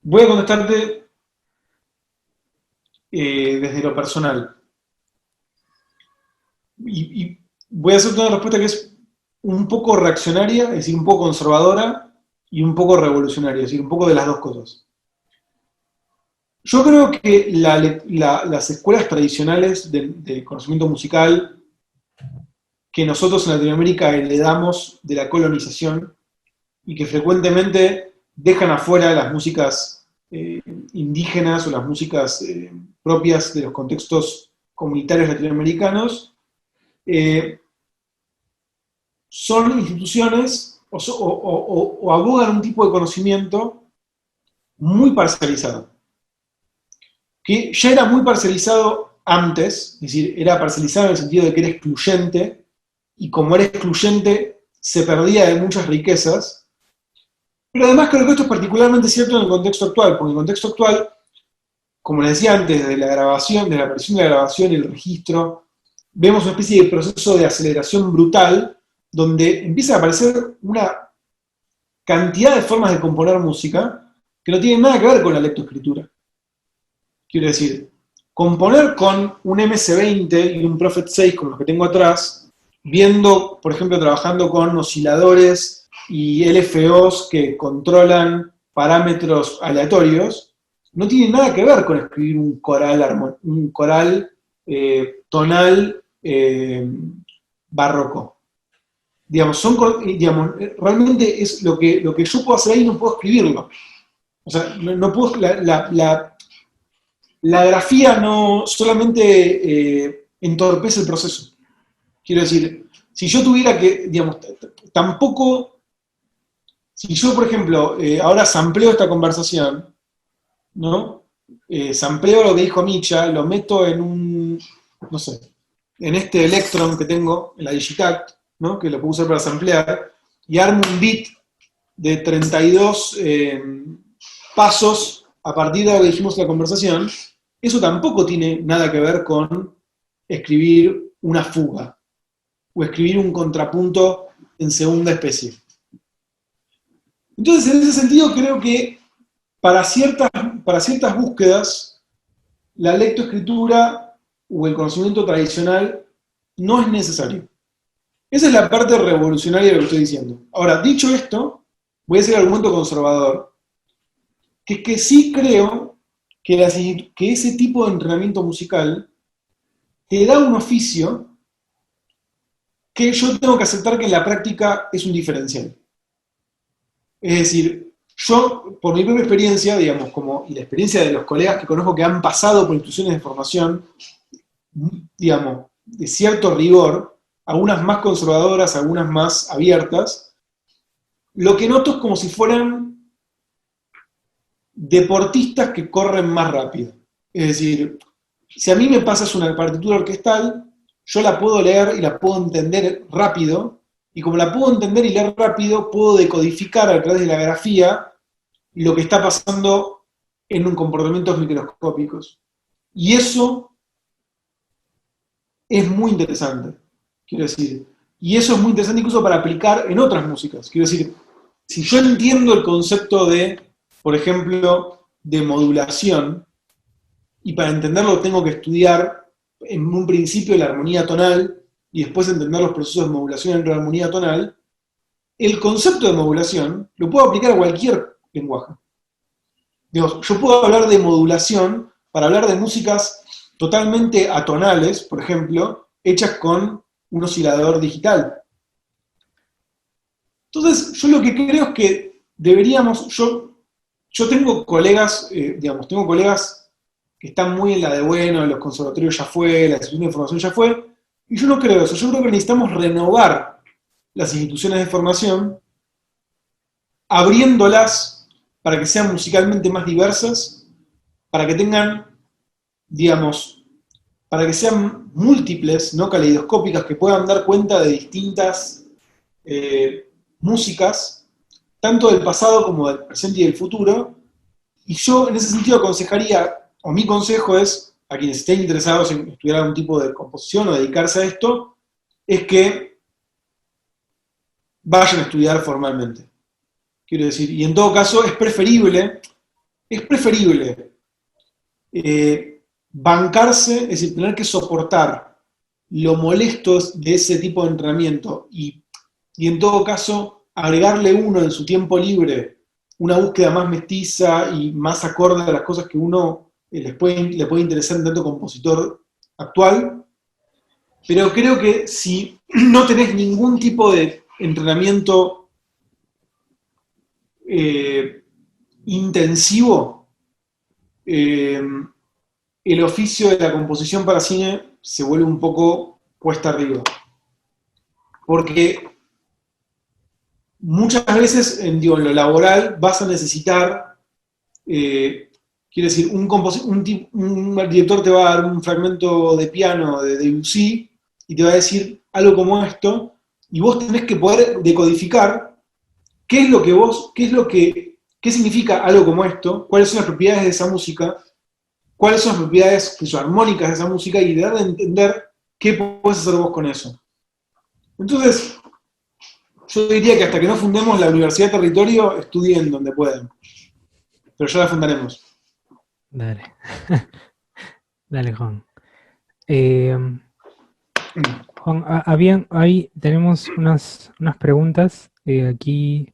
Voy a contestarte desde lo personal. Y voy a hacerte una respuesta que es un poco reaccionaria, es decir, un poco conservadora y un poco revolucionaria, es decir, un poco de las dos cosas. Yo creo que las escuelas tradicionales de conocimiento musical que nosotros en Latinoamérica heredamos de la colonización y que frecuentemente dejan afuera las músicas indígenas o las músicas propias de los contextos comunitarios latinoamericanos, son instituciones o abogan un tipo de conocimiento muy parcializado, que ya era muy parcializado antes, es decir, era parcializado en el sentido de que era excluyente, y como era excluyente, se perdía de muchas riquezas. Pero además creo que esto es particularmente cierto en el contexto actual, porque en el contexto actual, como les decía antes, de la grabación, de la aparición de la grabación y el registro, vemos una especie de proceso de aceleración brutal, donde empieza a aparecer una cantidad de formas de componer música que no tienen nada que ver con la lectoescritura. Quiero decir, componer con un MS-20 y un Prophet 6 como los que tengo atrás, viendo, por ejemplo, trabajando con osciladores y LFOs que controlan parámetros aleatorios, no tiene nada que ver con escribir un coral tonal barroco. Digamos, realmente es lo que yo puedo hacer ahí, no puedo escribirlo. O sea, no puedo, la grafía no solamente entorpece el proceso. Quiero decir, si yo tuviera que, digamos, tampoco, si yo, por ejemplo, ahora sampleo esta conversación, ¿no? Sampleo lo que dijo Micha, lo meto en un, no sé, en este Electron que tengo, en la Digitact, ¿no? Que lo puedo usar para samplear, y armo un beat de 32 pasos a partir de lo que dijimos en la conversación. Eso tampoco tiene nada que ver con escribir una fuga o escribir un contrapunto en segunda especie. Entonces, en ese sentido, creo que para ciertas búsquedas, la lectoescritura o el conocimiento tradicional no es necesario. Esa es la parte revolucionaria de lo que estoy diciendo. Ahora, dicho esto, voy a hacer el argumento conservador, que es que sí creo que ese tipo de entrenamiento musical te da un oficio que yo tengo que aceptar que en la práctica es un diferencial. Es decir, yo, por mi propia experiencia, digamos, y la experiencia de los colegas que conozco que han pasado por instituciones de formación, digamos, de cierto rigor, algunas más conservadoras, algunas más abiertas, lo que noto es como si fueran deportistas que corren más rápido. Es decir, si a mí me pasas una partitura orquestal, yo la puedo leer y la puedo entender rápido, y como la puedo entender y leer rápido, puedo decodificar a través de la grafía lo que está pasando en comportamientos microscópicos. Y eso es muy interesante, quiero decir. Y eso es muy interesante incluso para aplicar en otras músicas. Quiero decir, si yo entiendo el concepto de, por ejemplo, de modulación, y para entenderlo tengo que estudiar en un principio la armonía tonal y después entender los procesos de modulación dentro de la armonía tonal, el concepto de modulación lo puedo aplicar a cualquier lenguaje. Digamos, yo puedo hablar de modulación para hablar de músicas totalmente atonales, por ejemplo, hechas con un oscilador digital. Entonces, yo lo que creo es que deberíamos, yo tengo colegas, tengo colegas que están muy en la de bueno, los conservatorios ya fue, la institución de información ya fue, y yo no creo eso, yo creo que necesitamos renovar las instituciones de formación, abriéndolas para que sean musicalmente más diversas, para que tengan, digamos, para que sean múltiples, no caleidoscópicas, que puedan dar cuenta de distintas músicas, tanto del pasado como del presente y del futuro. Y yo en ese sentido aconsejaría, o mi consejo es, a quienes estén interesados en estudiar algún tipo de composición o dedicarse a esto, es que vayan a estudiar formalmente. Quiero decir, y en todo caso es preferible bancarse, es decir, tener que soportar lo molesto de ese tipo de entrenamiento y en todo caso agregarle uno en su tiempo libre una búsqueda más mestiza y más acorde a las cosas que uno le puede interesar un tanto compositor actual, pero creo que si no tenés ningún tipo de entrenamiento intensivo, el oficio de la composición para cine se vuelve un poco cuesta arriba. Porque muchas veces en lo laboral vas a necesitar, quiere decir, un director te va a dar un fragmento de piano de Debussy y te va a decir algo como esto, y vos tenés que poder decodificar qué es lo que vos, qué significa algo como esto, cuáles son las propiedades de esa música, cuáles son las propiedades armónicas de esa música y dar a entender qué podés hacer vos con eso. Entonces, yo diría que hasta que no fundemos la Universidad de Territorio, estudien donde puedan. Pero ya la fundaremos. Dale. Dale, Juan. Eh, Juan, ahí tenemos unas preguntas aquí.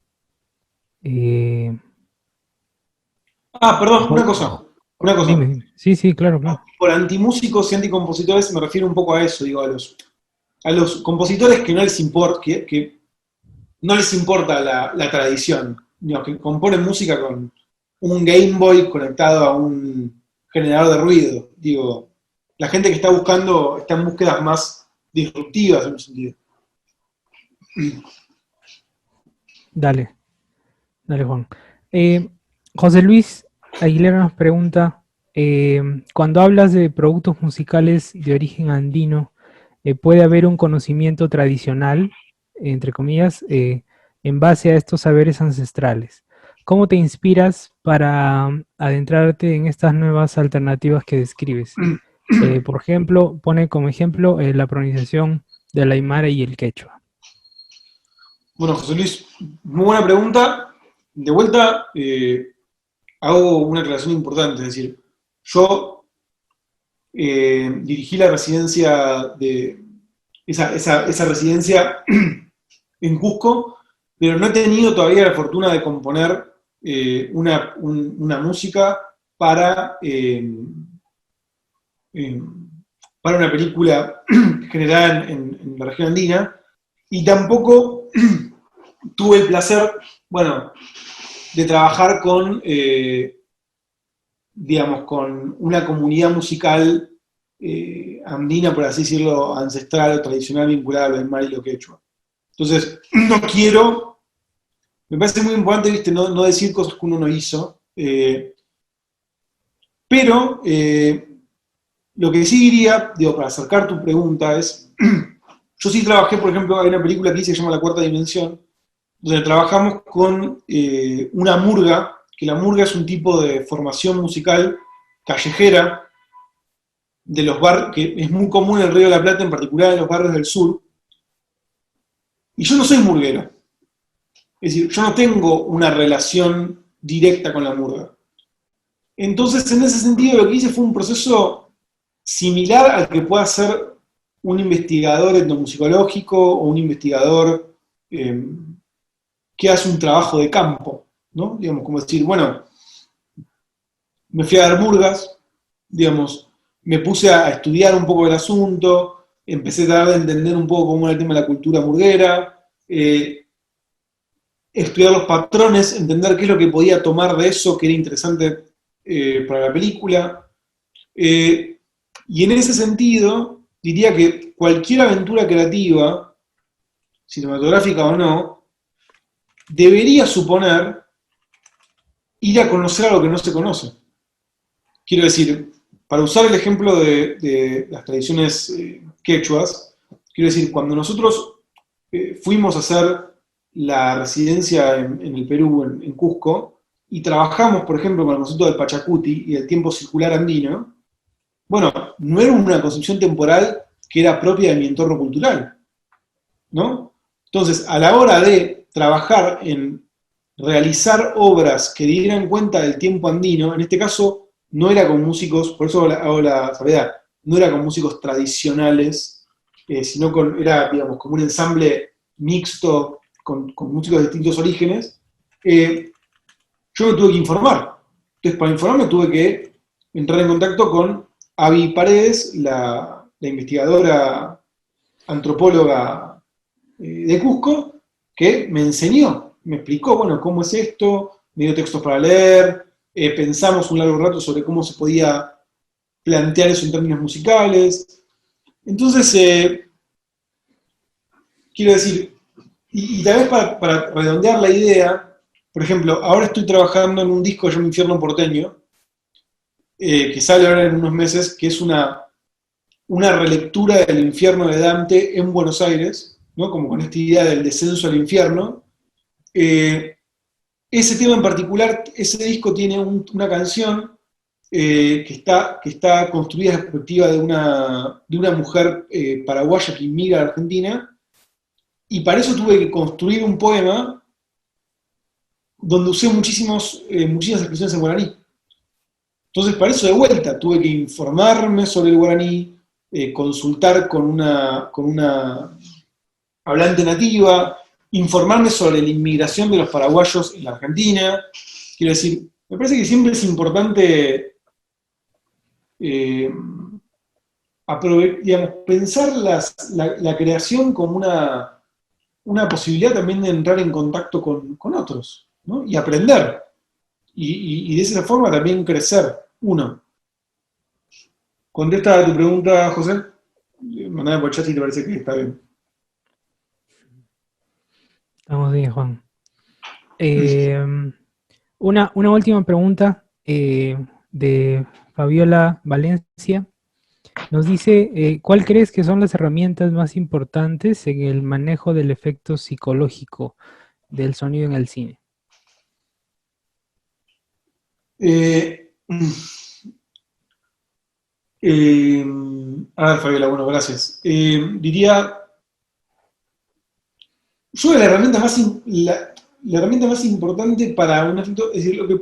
eh, Perdón, Jo- una cosa. Una Dime, cosa. dime. Sí, sí, claro, claro. Por antimúsicos y anticompositores me refiero un poco a eso, digo, a los compositores que no les importa, que no les importa la tradición, digo, que componen música con un Game Boy conectado a un generador de ruido. Digo, la gente que está buscando, está en búsquedas más disruptivas en un sentido. Dale, dale, Juan. Eh, José Luis Aguilera nos pregunta, cuando hablas de productos musicales de origen andino, ¿puede haber un conocimiento tradicional, entre comillas, en base a estos saberes ancestrales? ¿Cómo te inspiras para adentrarte en estas nuevas alternativas que describes? Por ejemplo, pone como ejemplo la pronunciación del aymara y el quechua. Bueno, José Luis, muy buena pregunta. De vuelta, hago una aclaración importante, es decir, yo dirigí la residencia esa residencia en Cusco, pero no he tenido todavía la fortuna de componer una música eh, para una película generada en la región andina, y tampoco tuve el placer, bueno, de trabajar digamos, con una comunidad musical andina, por así decirlo, ancestral o tradicional vinculada al Aymara y lo quechua. Entonces, no quiero, me parece muy importante, ¿viste? No decir cosas que uno no hizo, pero lo que sí diría, digo, para acercar tu pregunta es, yo sí trabajé, por ejemplo, hay una película que hice que se llama La Cuarta Dimensión, donde trabajamos con una murga, que la murga es un tipo de formación musical callejera de los barrios, que es muy común en el Río de la Plata, en particular en los barrios del sur. Y yo no soy murguero. Es decir, yo no tengo una relación directa con la murga. Entonces, en ese sentido, lo que hice fue un proceso similar al que pueda hacer un investigador etnomusicológico o un investigador que hace un trabajo de campo, ¿no? Digamos, como decir, bueno, me fui a dar murgas, digamos, me puse a estudiar un poco el asunto, empecé a tratar de entender un poco cómo era el tema de la cultura murguera, estudiar los patrones, entender qué es lo que podía tomar de eso que era interesante para la película. Y en ese sentido, diría que cualquier aventura creativa, cinematográfica o no, debería suponer ir a conocer algo que no se conoce. Quiero decir, para usar el ejemplo de las tradiciones quechuas, quiero decir, cuando nosotros fuimos a hacer la residencia en el Perú, en Cusco, y trabajamos, por ejemplo, con el concepto del Pachacuti y del tiempo circular andino, bueno, no era una concepción temporal que era propia de mi entorno cultural, ¿no? Entonces, a la hora de trabajar en realizar obras que dieran cuenta del tiempo andino, en este caso no era con músicos, por eso hago la salvedad, no era con músicos tradicionales, sino era, digamos, como un ensamble mixto con músicos de distintos orígenes, yo me tuve que informar. Entonces, para informarme tuve que entrar en contacto con Avi Paredes, la investigadora antropóloga de Cusco, que me enseñó, me explicó, bueno, cómo es esto, me dio textos para leer, pensamos un largo rato sobre cómo se podía plantear eso en términos musicales. Entonces, quiero decir, y tal vez para redondear la idea, por ejemplo, ahora estoy trabajando en un disco que se llama Infierno Porteño, que sale ahora en unos meses, que es una relectura del infierno de Dante en Buenos Aires, ¿no? Como con esta idea del descenso al infierno. Eh, Ese tema en particular, ese disco tiene una canción que está construida desde la perspectiva de una mujer paraguaya que inmigra a Argentina, y para eso tuve que construir un poema donde usé muchísimas expresiones en guaraní. Entonces, para eso de vuelta, tuve que informarme sobre el guaraní, consultar con una hablante nativa, informarme sobre la inmigración de los paraguayos en la Argentina. Quiero decir, me parece que siempre es importante eh, digamos, pensar la creación como una posibilidad también de entrar en contacto con otros, ¿no? Y aprender. Y de esa forma también crecer uno. Contesta a tu pregunta, José. Mandame por chat si te parece que está bien. Estamos bien, Juan. Eh, una última pregunta de Fabiola Valencia. Nos dice, ¿cuál crees que son las herramientas más importantes en el manejo del efecto psicológico del sonido en el cine? Eh, eh, a ver, Fabiola, bueno, gracias. Diría, yo creo que la herramienta más importante para un efecto, es decir, lo que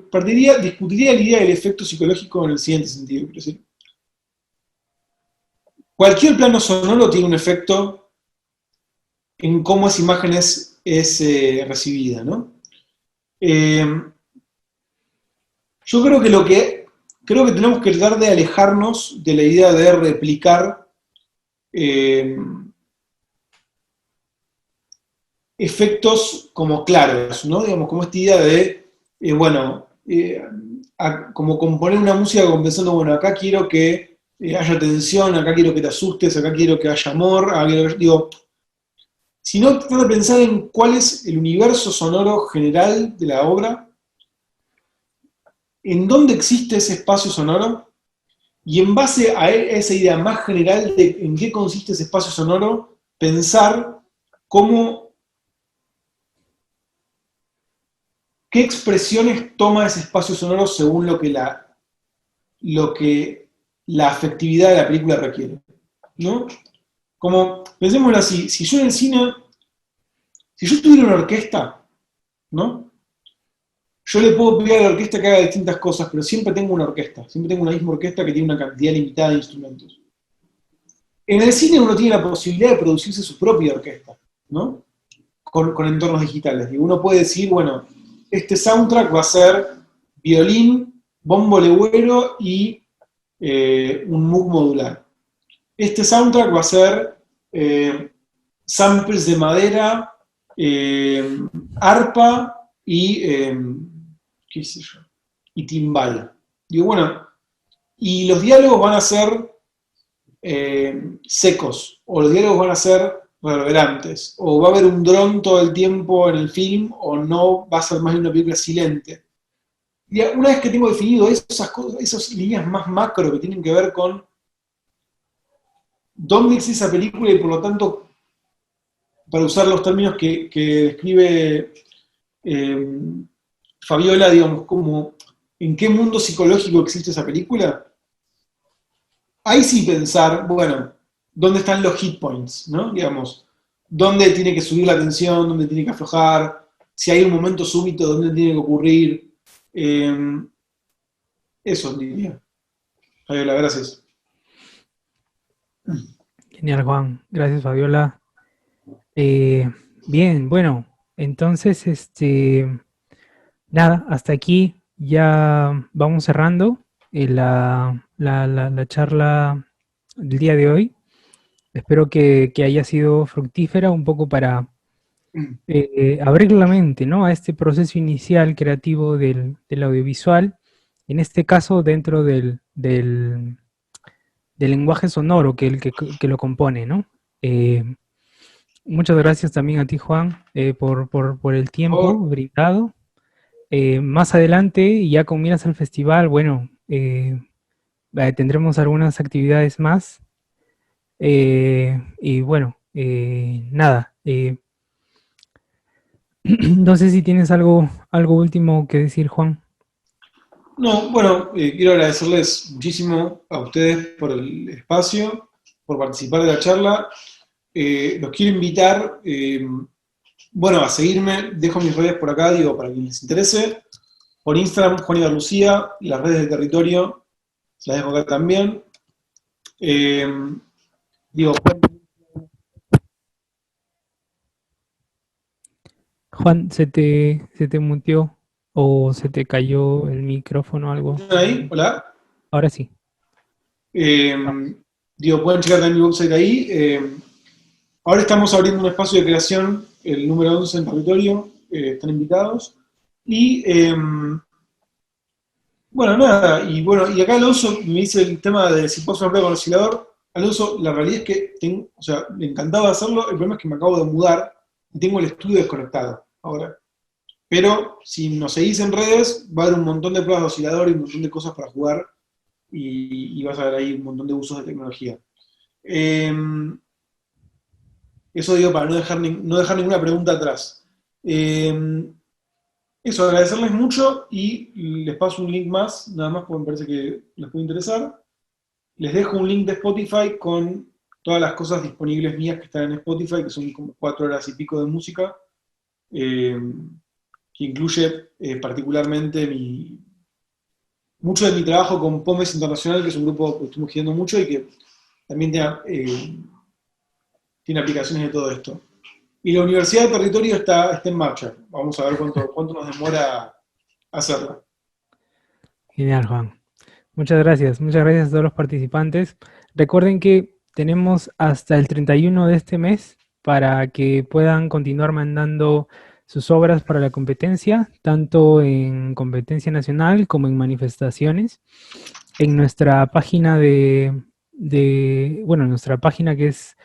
discutiría la idea del efecto psicológico en el siguiente sentido. Quiero decir, cualquier plano sonoro tiene un efecto en cómo esa imagen es recibida, ¿no? Eh, yo creo que tenemos que tratar de alejarnos de la idea de replicar eh, efectos como claros, ¿no? Digamos, como esta idea de, bueno, como componer una música como pensando, bueno, acá quiero que haya tensión, acá quiero que te asustes, acá quiero que haya amor, digo, sino tratar de pensar en cuál es el universo sonoro general de la obra, en dónde existe ese espacio sonoro, y en base a esa idea más general de en qué consiste ese espacio sonoro, pensar cómo, qué expresiones toma ese espacio sonoro según lo que la afectividad de la película requiere, ¿no? Como, pensémoslo así, si yo en el cine, si yo tuviera una orquesta, ¿no? Yo le puedo pedir a la orquesta que haga distintas cosas, pero siempre tengo una orquesta, siempre tengo una misma orquesta que tiene una cantidad limitada de instrumentos. En el cine uno tiene la posibilidad de producirse su propia orquesta, ¿no? Con entornos digitales. Y uno puede decir, bueno, este soundtrack va a ser violín, bombo legüero y un Moog modular. Este soundtrack va a ser samples de madera, arpa y, qué sé yo, y timbal. Digo, bueno, y los diálogos van a ser secos, o los diálogos van a ser reverberantes, o va a haber un dron todo el tiempo en el film, o no va a ser más de una película silente. Y una vez que tengo definido esas cosas, esas líneas más macro que tienen que ver con dónde es esa película y por lo tanto, para usar los términos que describe eh, Fabiola, digamos, como en qué mundo psicológico existe esa película, ahí sí pensar, bueno, ¿dónde están los hit points? ¿No? Digamos, ¿dónde tiene que subir la tensión? ¿Dónde tiene que aflojar? Si hay un momento súbito, ¿dónde tiene que ocurrir? Eso diría. Fabiola, gracias. Genial, Juan. Gracias, Fabiola. Eh, bien, bueno, entonces, nada, hasta aquí ya vamos cerrando. la charla del día de hoy. Espero que haya sido fructífera un poco para abrir la mente, ¿no? A este proceso inicial creativo del audiovisual, en este caso dentro del lenguaje sonoro que lo compone, ¿no? Eh, Muchas gracias también a ti, Juan, por el Por tiempo favor. brindado. Más adelante, ya con miras al festival, bueno, tendremos algunas actividades más. Y bueno, nada. No sé si tienes algo último que decir, Juan. No, bueno, quiero agradecerles muchísimo a ustedes por el espacio, por participar de la charla. Los quiero invitar, bueno, a seguirme. Dejo mis redes por acá, digo, para quien les interese. Por Instagram, Juan y Lucía, las redes del territorio, las dejo acá también. Eh, digo, Juan, ¿se te muteó o se te cayó el micrófono o algo? ¿están ahí? Hola. Ahora sí. Eh, Ah, digo, pueden checar también mi website ahí. Ahora estamos abriendo un espacio de creación, el número 11 en territorio, están invitados. Y bueno, nada, y bueno, y acá Alonso me dice el tema de si puedo hacer una prueba con oscilador. Alonso, la realidad es que tengo, o sea, me encantaba hacerlo, el problema es que me acabo de mudar y tengo el estudio desconectado ahora. Pero si nos seguís en redes, va a haber un montón de pruebas de oscilador y un montón de cosas para jugar y vas a ver ahí un montón de usos de tecnología. Eh, Eso digo para no dejar ninguna pregunta atrás. Eso, agradecerles mucho y les paso un link más, nada más porque me parece que les puede interesar. Les dejo un link de Spotify con todas las cosas disponibles mías que están en Spotify, que son como 4 horas y pico de música, eh, que incluye particularmente mucho de mi trabajo con Pomes Internacional, que es un grupo que estoy girando mucho y que también tiene aplicaciones de todo esto. Y la Universidad de Territorio está en marcha. Vamos a ver cuánto nos demora hacerla. genial, Juan. Muchas gracias. Muchas gracias a todos los participantes. Recuerden que tenemos hasta el 31 de este mes para que puedan continuar mandando sus obras para la competencia, tanto en competencia nacional como en manifestaciones. En nuestra página bueno, nuestra página que es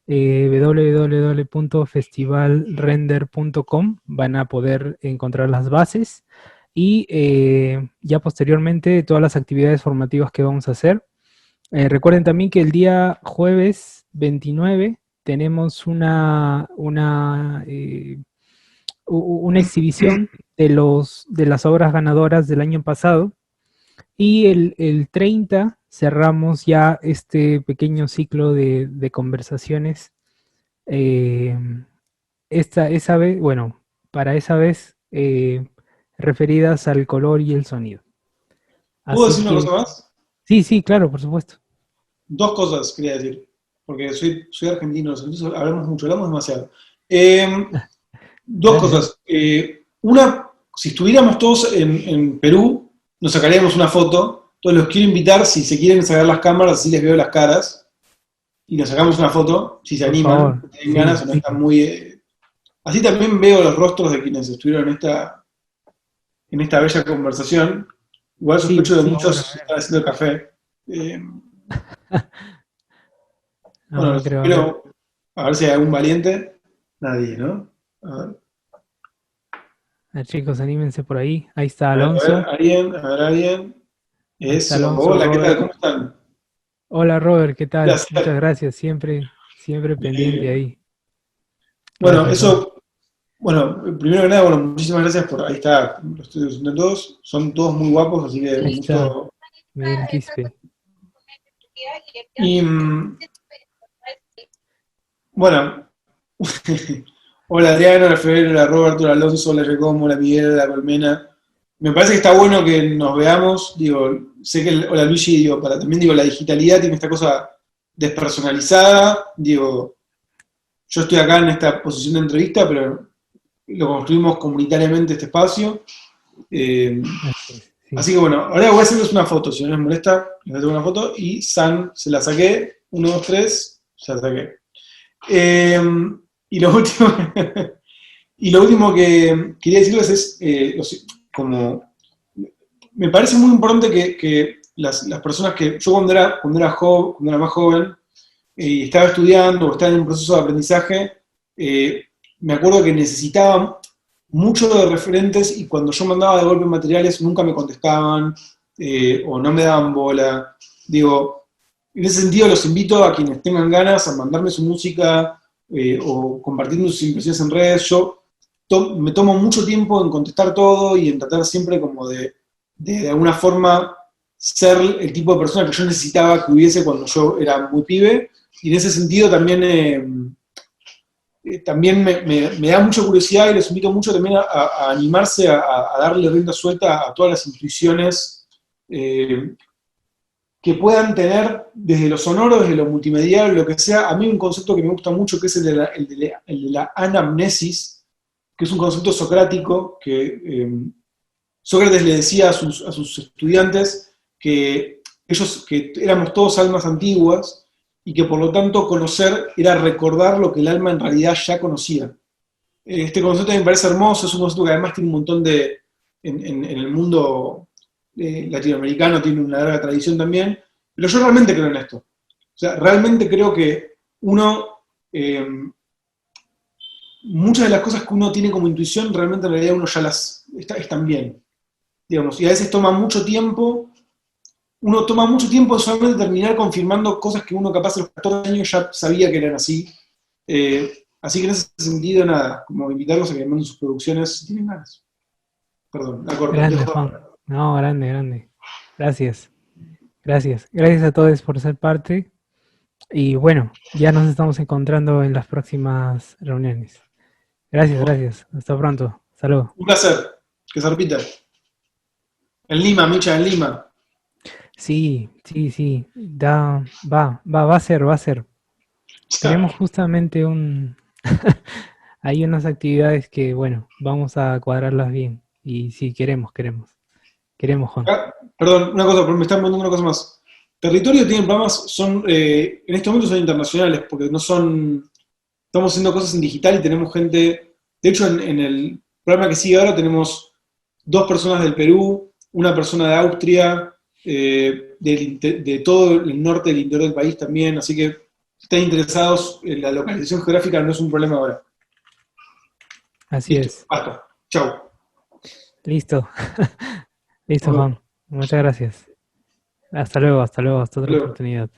www.festivalrender.com van a poder encontrar las bases y ya posteriormente todas las actividades formativas que vamos a hacer. Recuerden también que el día jueves 29 tenemos una exhibición de las obras ganadoras del año pasado y el 30 cerramos ya este pequeño ciclo de conversaciones. eh, esa vez, bueno, para esa vez referidas al color y el sonido. ¿Puedo Así decir una cosa que, más? sí, sí, claro, por supuesto. Dos cosas quería decir, porque soy argentino, entonces hablamos mucho, hablamos demasiado. Dos Dale, dale. cosas. Una, si estuviéramos todos en Perú, nos sacaríamos una foto. Entonces los quiero invitar, si se quieren sacar las cámaras, así les veo las caras. Y nos sacamos una foto, si se Por animan, favor, si tienen sí, ganas o no sí. están muy... Así también veo los rostros de quienes estuvieron en esta bella conversación. Igual Sí, sospecho de sí, muchos bueno, a ver. están haciendo café. Eh, No, bueno, no los creo, a ver. espero a ver si hay algún valiente. Nadie, ¿no? A ver, A ver, chicos, anímense por ahí. Ahí está a ver, Alonso. alguien, a ver, alguien. Ahí está Eso, Alonso, hola, ¿qué tal? Robert. ¿Cómo están? Hola, Robert, ¿qué Un tal? Muchas placer. gracias. Siempre pendiente Eh, ahí. bueno, Gracias, Robert. eso, bueno, primero que nada, bueno, muchísimas gracias por, ahí está, los estudios de todos, son todos muy guapos, así que Ahí un está gusto. Miguel Quispe. Y bueno, hola Adriano, hola Federico, hola Roberto, hola Alonso, hola Recomo, hola Miguel, hola Colmena. Me parece que está bueno que nos veamos, digo, sé que, hola Luigi, digo, también digo, la digitalidad tiene esta cosa despersonalizada, digo, yo estoy acá en esta posición de entrevista, pero lo construimos comunitariamente este espacio. Eh, Así es. sí. Así que bueno, ahora voy a hacerles una foto, si no les molesta, les tengo una foto, y San, se la saqué, 1, 2, 3, se la saqué. Eh, y lo último, y lo último que quería decirles es, como, me parece muy importante que las personas que, yo cuando era más joven, y estaba estudiando o estaba en un proceso de aprendizaje, eh, me acuerdo que necesitaba mucho de referentes y cuando yo mandaba de golpe materiales nunca me contestaban o no me daban bola. Digo, en ese sentido los invito a quienes tengan ganas a mandarme su música o compartiendo sus impresiones en redes. Yo me tomo mucho tiempo en contestar todo y en tratar siempre como de alguna forma ser el tipo de persona que yo necesitaba que hubiese cuando yo era muy pibe. Y en ese sentido también me da mucha curiosidad y les invito mucho también a animarse a darle rienda suelta a todas las intuiciones eh, que puedan tener desde lo sonoro, desde lo multimedial, lo que sea. A mí un concepto que me gusta mucho que es el de la anamnesis, que es un concepto socrático que Sócrates le decía a sus estudiantes que ellos, que éramos todos almas antiguas y que por lo tanto conocer era recordar lo que el alma en realidad ya conocía. Este concepto me parece hermoso, es un concepto que además tiene un montón en el mundo latinoamericano tiene una larga tradición también, pero yo realmente creo en esto. O sea, realmente creo que eh, muchas de las cosas que uno tiene como intuición, realmente en realidad uno ya están bien, digamos, y a veces uno toma mucho tiempo en solamente terminar confirmando cosas que uno capaz a los 14 años ya sabía que eran así. Así que en ese sentido, nada, como invitarlos a que manden sus producciones si tienen ganas. Perdón, la corto, Grande, dejo de Juan. hablar. No, grande, grande. Gracias, gracias. Gracias a todos por ser parte. Y bueno, ya nos estamos encontrando en las próximas reuniones. Gracias, gracias. Hasta pronto. Saludos. Un placer, que se repita. En Lima, Micha, en Lima. Sí, sí, sí. Va a ser, va a ser. Ya, Tenemos justamente hay unas actividades que, bueno, vamos a cuadrarlas bien. Y sí, queremos, Juan. perdón, una cosa, me están preguntando una cosa más. Territorio tiene programas, en este momento son internacionales, porque no son, estamos haciendo cosas en digital y tenemos gente, de hecho en el programa que sigue ahora tenemos 2 personas del Perú, una persona de Austria, de todo el norte del interior del país también, así que si están interesados en la localización geográfica no es un problema ahora. Así Listo, es. basta. Chau. Listo. Nos Listo, vemos. Juan. Muchas gracias. Hasta luego, hasta otra Hasta luego. oportunidad.